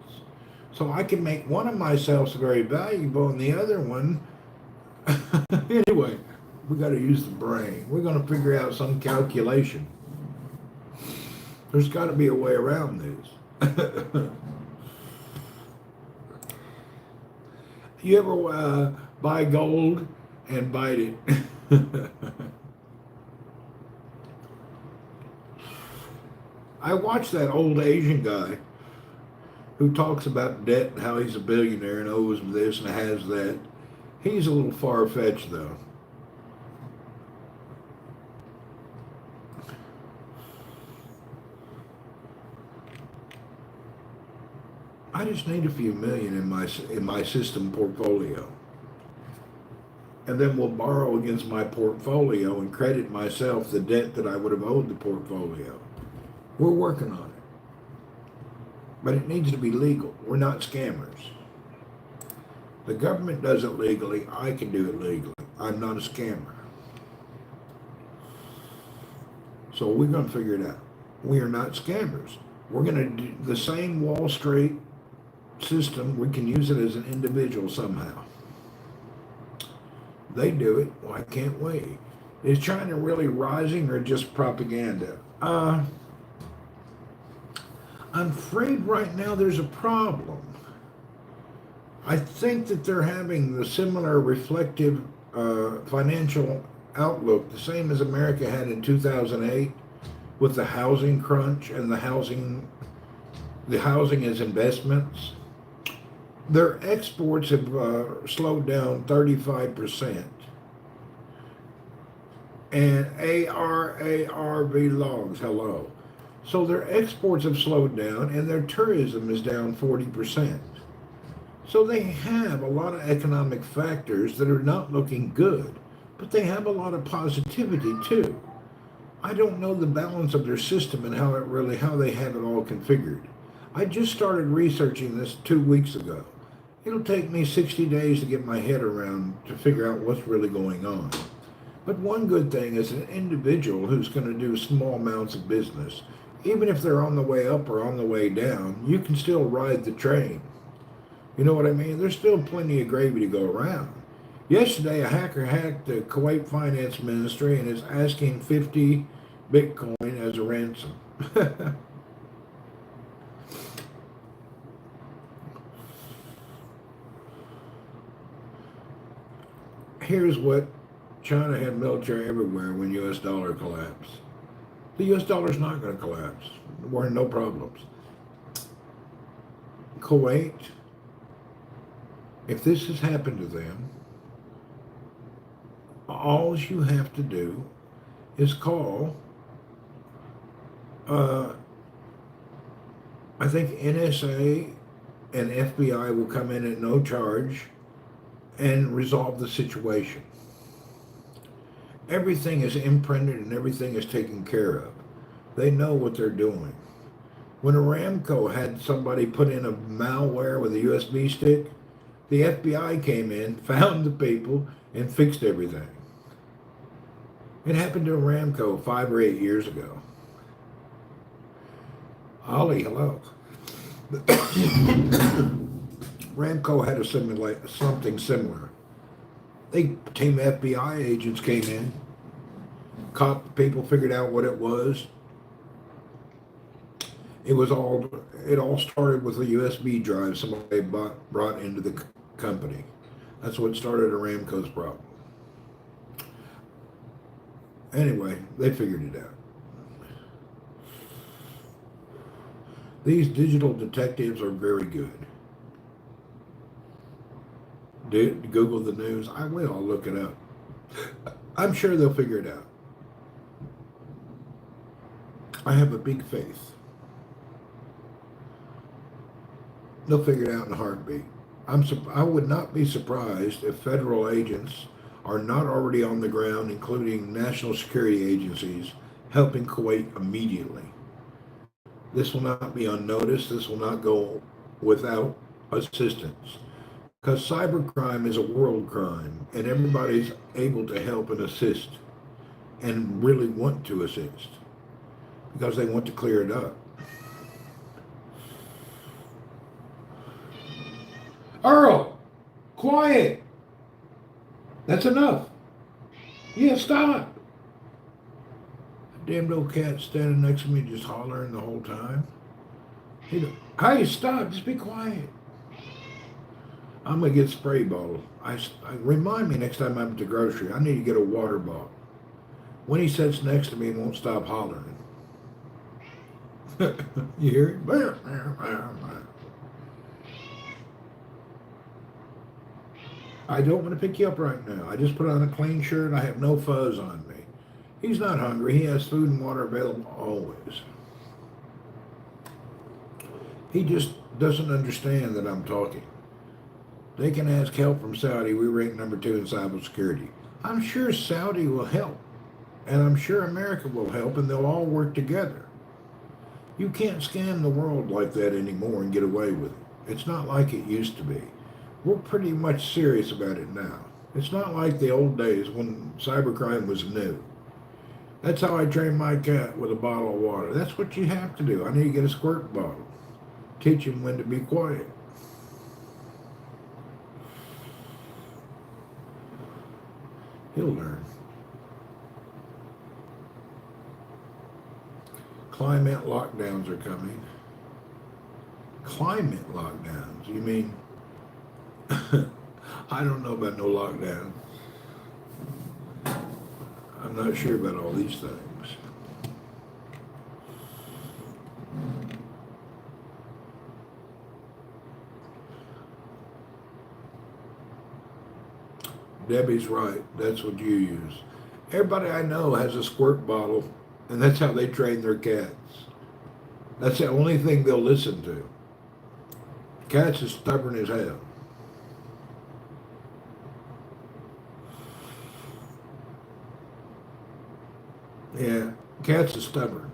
So I can make one of myself very valuable and the other one, anyway, we got to use the brain. We're going to figure out some calculation. There's got to be a way around this. You ever buy gold and bite it? I watched that old Asian guy who talks about debt and how he's a billionaire and owes this and has that. He's a little far-fetched, though. I just need a few million in my system portfolio. And then we'll borrow against my portfolio and credit myself the debt that I would have owed the portfolio. We're working on it. But it needs to be legal. We're not scammers. The government does it legally. I can do it legally. I'm not a scammer. So we're going to figure it out. We are not scammers. We're going to do the same Wall Street system. We can use it as an individual somehow. They do it. Why can't we? Is China really rising or just propaganda? I'm afraid right now there's a problem. I think that they're having the similar reflective financial outlook, the same as America had in 2008 with the housing crunch and the housing as investments. Their exports have slowed down 35%. And ARV logs, hello. So their exports have slowed down and their tourism is down 40%. So they have a lot of economic factors that are not looking good, but they have a lot of positivity too. I don't know the balance of their system and how they have it all configured. I just started researching this 2 weeks ago. It'll take me 60 days to get my head around to figure out what's really going on. But one good thing is an individual who's going to do small amounts of business, even if they're on the way up or on the way down, you can still ride the train. You know what I mean? There's still plenty of gravy to go around. Yesterday, a hacker hacked the Kuwait Finance Ministry and is asking 50 Bitcoin as a ransom. Here's what China had military everywhere when U.S. dollar collapsed. The U.S. dollar's not going to collapse. There were no problems. Kuwait, if this has happened to them, all you have to do is call, I think NSA and FBI will come in at no charge and resolve the situation. Everything is imprinted and everything is taken care of. They know what they're doing. When Aramco had somebody put in a malware with a USB stick, the FBI came in, found the people, and fixed everything. It happened to Aramco 5 or 8 years ago. Ollie, hello. Aramco had something similar. Team FBI agents came in, caught the people, figured out what it was. It all started with a USB drive somebody brought into the company. That's what started Aramco's problem. Anyway, they figured it out. These digital detectives are very good. Google the news. I will. I'll look it up. I'm sure they'll figure it out. I have a big faith. They'll figure it out in a heartbeat. I would not be surprised if federal agents are not already on the ground, including national security agencies, helping Kuwait immediately. This will not be unnoticed. This will not go without assistance. Because cybercrime is a world crime, and everybody's able to help and assist and really want to assist because they want to clear it up. Earl, quiet. That's enough. Yeah, stop. Damn old cat standing next to me just hollering the whole time. Hey, stop. Just be quiet. I'm going to get spray bottle. Remind me next time I'm at the grocery. I need to get a water bottle. When he sits next to me, he won't stop hollering. You hear it? I don't want to pick you up right now. I just put on a clean shirt. I have no fuzz on me. He's not hungry. He has food and water available always. He just doesn't understand that I'm talking. They can ask help from Saudi. We rank number 2 in cybersecurity. I'm sure Saudi will help. And I'm sure America will help, and they'll all work together. You can't scan the world like that anymore and get away with it. It's not like it used to be. We're pretty much serious about it now. It's not like the old days when cybercrime was new. That's how I train my cat, with a bottle of water. That's what you have to do. I need to get a squirt bottle. Teach him when to be quiet. He'll learn. Climate lockdowns are coming. Climate lockdowns? You mean? I don't know about no lockdown. I'm not sure about all these things. Debbie's right. That's what you use. Everybody I know has a squirt bottle, and that's how they train their cats. That's the only thing they'll listen to. Cats are stubborn as hell. Yeah, cats are stubborn.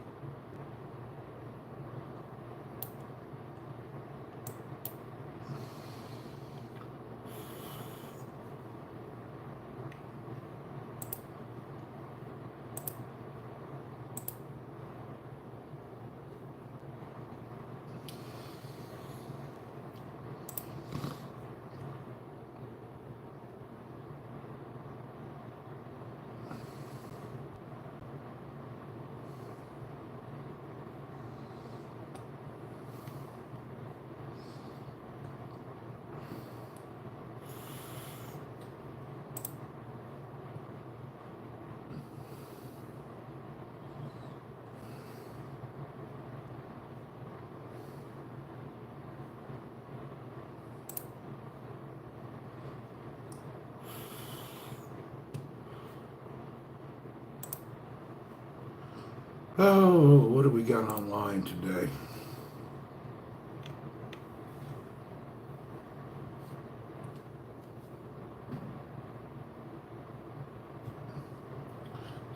Oh, what do we got online today?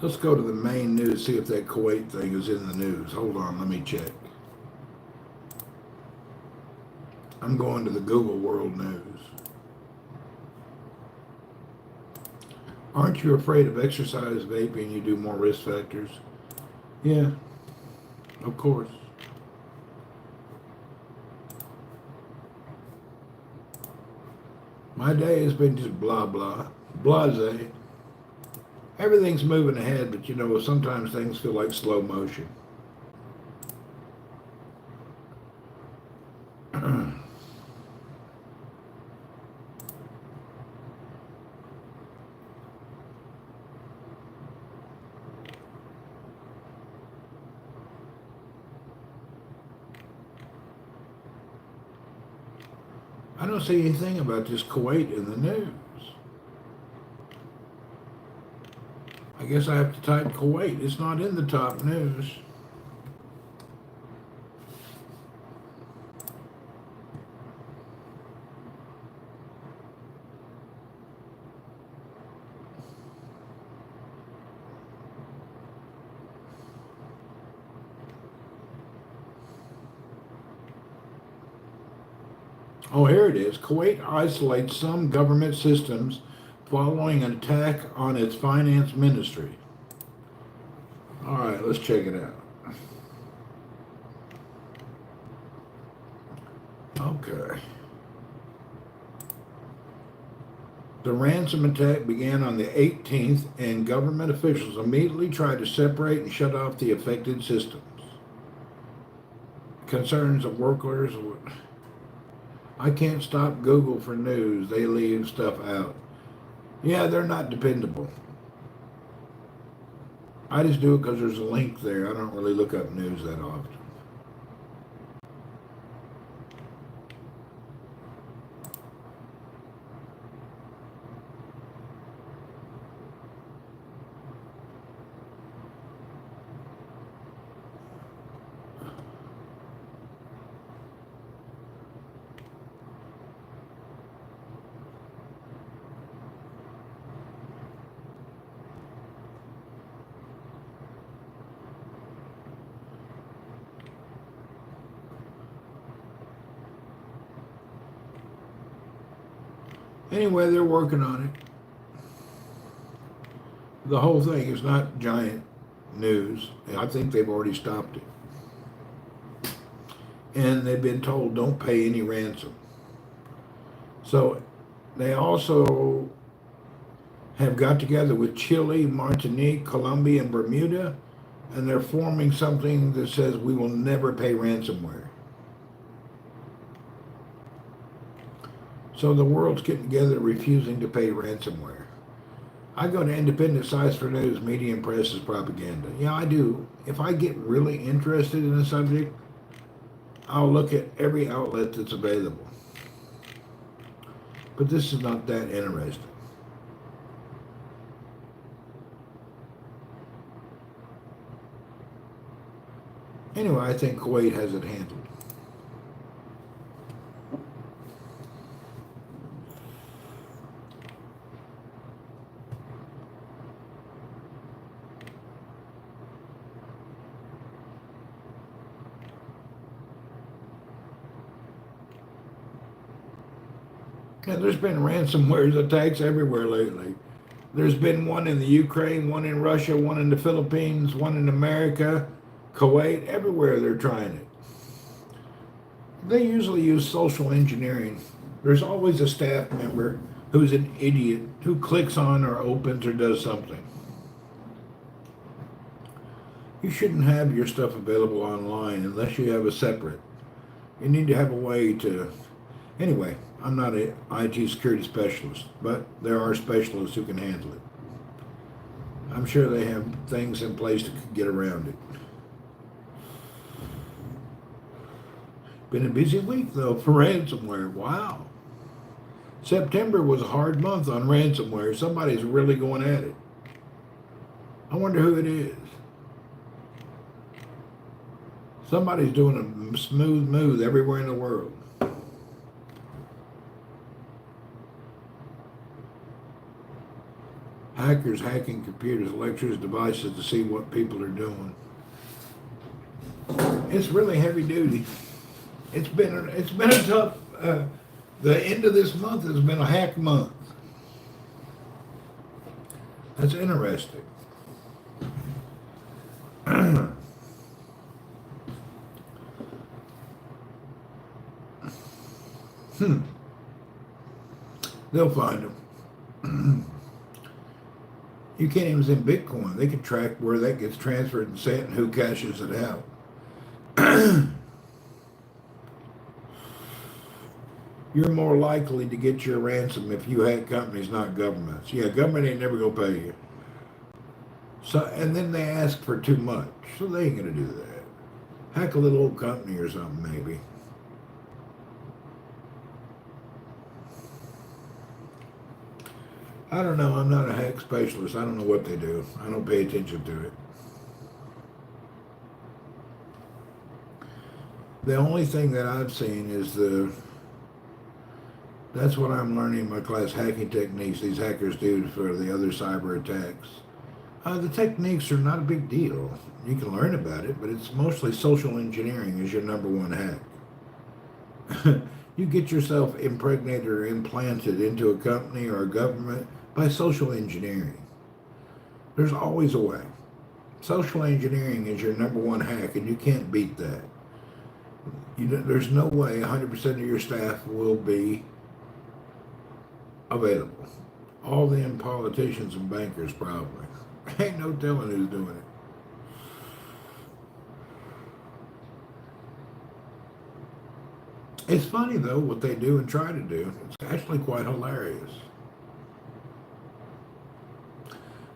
Let's go to the main news, see if that Kuwait thing is in the news. Hold on, let me check. I'm going to the Google World News. Aren't you afraid of exercise vaping? You do more risk factors? Yeah, of course. My day has been just blah blah, blase. Everything's moving ahead, but you know, sometimes things feel like slow motion. I don't see anything about this Kuwait in the news. I guess I have to type Kuwait. It's not in the top news. Oh, here it is. Kuwait isolates some government systems following an attack on its finance ministry. All right, let's check it out. Okay. The ransom attack began on the 18th, and government officials immediately tried to separate and shut off the affected systems. Concerns of workers. I can't stop Google for news. They leave stuff out. Yeah, they're not dependable. I just do it because there's a link there. I don't really look up news that often. Anyway, they're working on it. The whole thing is not giant news. I think they've already stopped it. And they've been told don't pay any ransom. So they also have got together with Chile, Martinique, Colombia, and Bermuda, and they're forming something that says we will never pay ransomware. So the world's getting together refusing to pay ransomware. I go to independent sites for news, media, and press is propaganda. Yeah, I do. If I get really interested in a subject, I'll look at every outlet that's available. But this is not that interesting. Anyway, I think Kuwait has it handled. And there's been ransomware attacks everywhere lately. There's been one in the Ukraine, one in Russia, one in the Philippines, one in America, Kuwait, everywhere they're trying it. They usually use social engineering. There's always a staff member who's an idiot who clicks on or opens or does something. You shouldn't have your stuff available online unless you have a separate. You need to have a way to. Anyway, I'm not an IT security specialist, but there are specialists who can handle it. I'm sure they have things in place to get around it. Been a busy week, though, for ransomware. Wow. September was a hard month on ransomware. Somebody's really going at it. I wonder who it is. Somebody's doing a smooth move everywhere in the world. Hackers hacking computers, lectures, devices to see what people are doing. It's really heavy duty. It's been a tough. The end of this month has been a hack month. That's interesting. They'll find them. You can't even send Bitcoin. They can track where that gets transferred and sent and who cashes it out. You're more likely to get your ransom if you hack companies, not governments. Yeah, government ain't never gonna pay you. So, and then they ask for too much, so they ain't gonna do that. Hack a little old company or something, maybe. I don't know. I'm not a hack specialist. I don't know what they do. I don't pay attention to it. The only thing that I've seen is that's what I'm learning in my class, hacking techniques these hackers do for the other cyber attacks. The techniques are not a big deal. You can learn about it, but it's mostly social engineering is your number one hack. You get yourself impregnated or implanted into a company or a government by social engineering. There's always a way. Social engineering is your number one hack, and you can't beat that. There's no way 100% of your staff will be available. All them politicians and bankers probably. Ain't no telling who's doing it. It's funny though what they do and try to do. It's actually quite hilarious.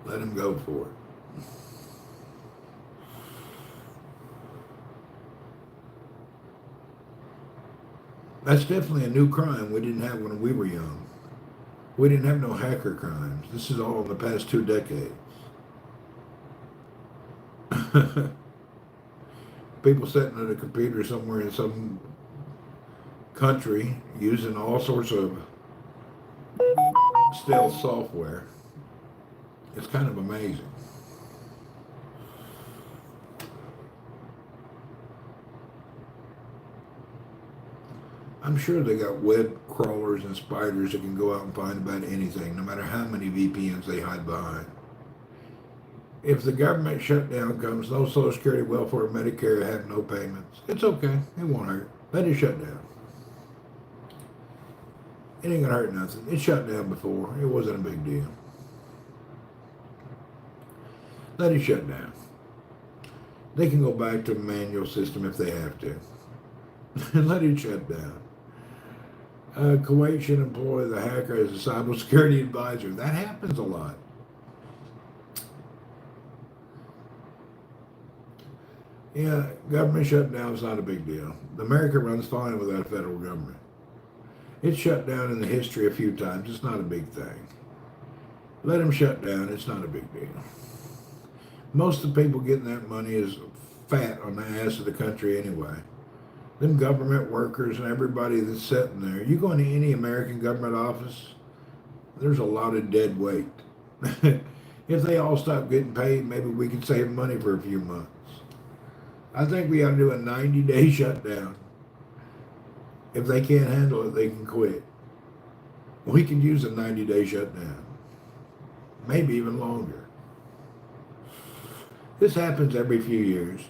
Let them go for it. That's definitely a new crime we didn't have when we were young. We didn't have no hacker crimes. This is all in the past 2 decades. People sitting at a computer somewhere in some country using all sorts of stealth software. It's kind of amazing. I'm sure they got web crawlers and spiders that can go out and find about anything, no matter how many VPNs they hide behind. If the government shutdown comes, no Social Security, welfare, Medicare have no payments. It's okay. It won't hurt. Let it shut down. It ain't gonna hurt nothing. It shut down before. It wasn't a big deal. Let it shut down. They can go back to a manual system if they have to. Let it shut down. Kuwait should employ the hacker as a cybersecurity advisor. That happens a lot. Yeah, government shutdown is not a big deal. America runs fine without a federal government. It's shut down in the history a few times. It's not a big thing. Let them shut down. It's not a big deal. Most of the people getting that money is fat on the ass of the country anyway. Them government workers and everybody that's sitting there. You go into any American government office, there's a lot of dead weight. If they all stop getting paid, maybe we could save money for a few months. I think we ought to do a 90-day shutdown. If they can't handle it, they can quit. We can use a 90-day shutdown. Maybe even longer. This happens every few years.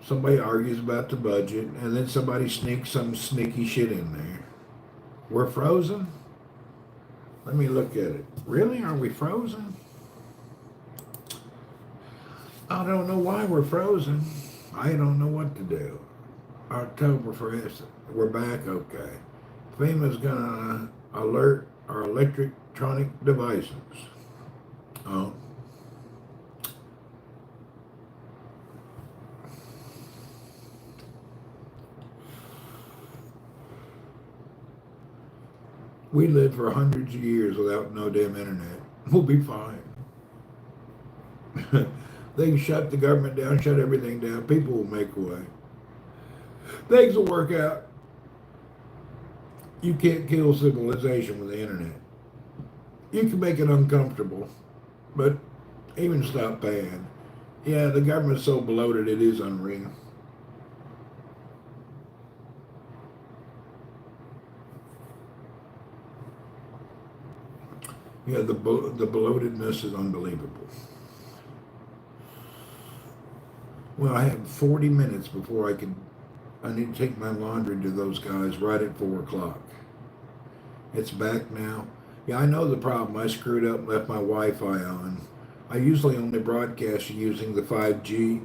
Somebody argues about the budget, and then somebody sneaks some sneaky shit in there. We're frozen? Let me look at it. Really? Are we frozen? I don't know why we're frozen. I don't know what to do. October 1st. We're back, okay. FEMA's gonna alert our electronic devices. Oh. We lived for hundreds of years without no damn internet. We'll be fine. They can shut the government down, shut everything down. People will make a way. Things will work out. You can't kill civilization with the internet. You can make it uncomfortable, but even stop paying. Yeah, the government's so bloated, it is unreal. Yeah, the bloatedness is unbelievable. Well, I have 40 minutes before I need to take my laundry to those guys right at 4 o'clock. It's back now. Yeah, I know the problem. I screwed up and left my Wi-Fi on. I usually only broadcast using the 5G,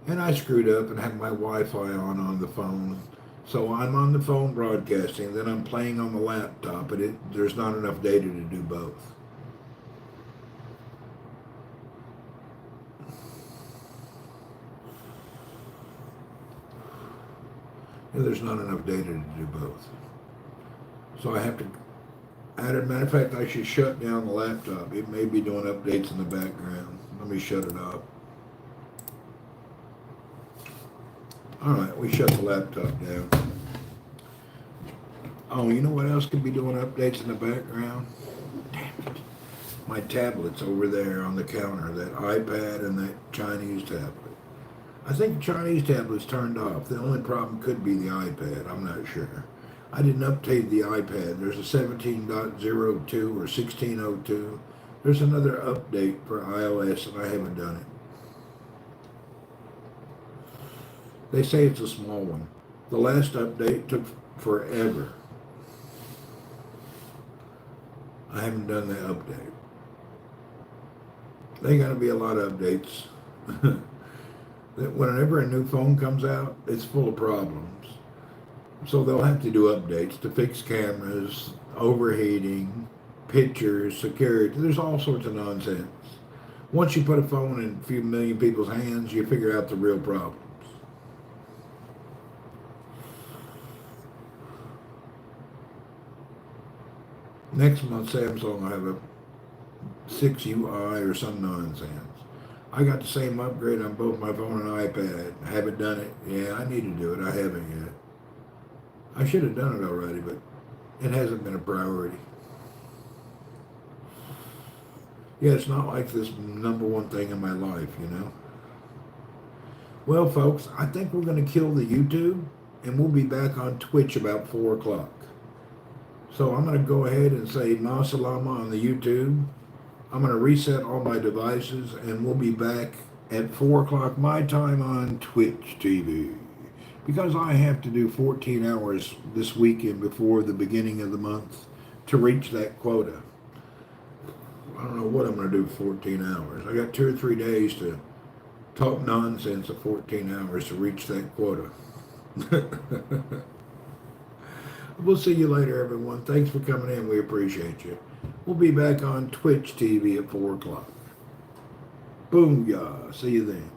and I screwed up and had my Wi-Fi on the phone. So I'm on the phone broadcasting, then I'm playing on the laptop, but there's not enough data to do both. There's not enough data to do both. So I have to, as a matter of fact, I should shut down the laptop. It may be doing updates in the background. Let me shut it off. All right, we shut the laptop down. Oh, you know what else could be doing updates in the background? Damn it. My tablet's over there on the counter, that iPad and that Chinese tablet. I think the Chinese tablet's turned off. The only problem could be the iPad. I'm not sure. I didn't update the iPad. There's a 17.02 or 16.02. There's another update for iOS, and I haven't done it. They say it's a small one. The last update took forever. I haven't done the update. There's going to be a lot of updates. Whenever a new phone comes out, it's full of problems. So they'll have to do updates to fix cameras, overheating, pictures, security. There's all sorts of nonsense. Once you put a phone in a few million people's hands, you figure out the real problems. Next month, Samsung will have a 6 UI or some nonsense. I got the same upgrade on both my phone and iPad. I haven't done it. Yeah, I need to do it. I haven't yet. I should have done it already, but it hasn't been a priority. Yeah, it's not like this #1 thing in my life, you know. Well, folks, I think we're going to kill the YouTube, and we'll be back on Twitch about 4 o'clock. So I'm going to go ahead and say Ma Salama on the YouTube. I'm going to reset all my devices, and we'll be back at 4 o'clock my time on Twitch TV. Because I have to do 14 hours this weekend before the beginning of the month to reach that quota. I don't know what I'm going to do for 14 hours. I got 2 or 3 days to talk nonsense of 14 hours to reach that quota. We'll see you later, everyone. Thanks for coming in. We appreciate you. We'll be back on Twitch TV at 4 o'clock. Boom, y'all. See you then.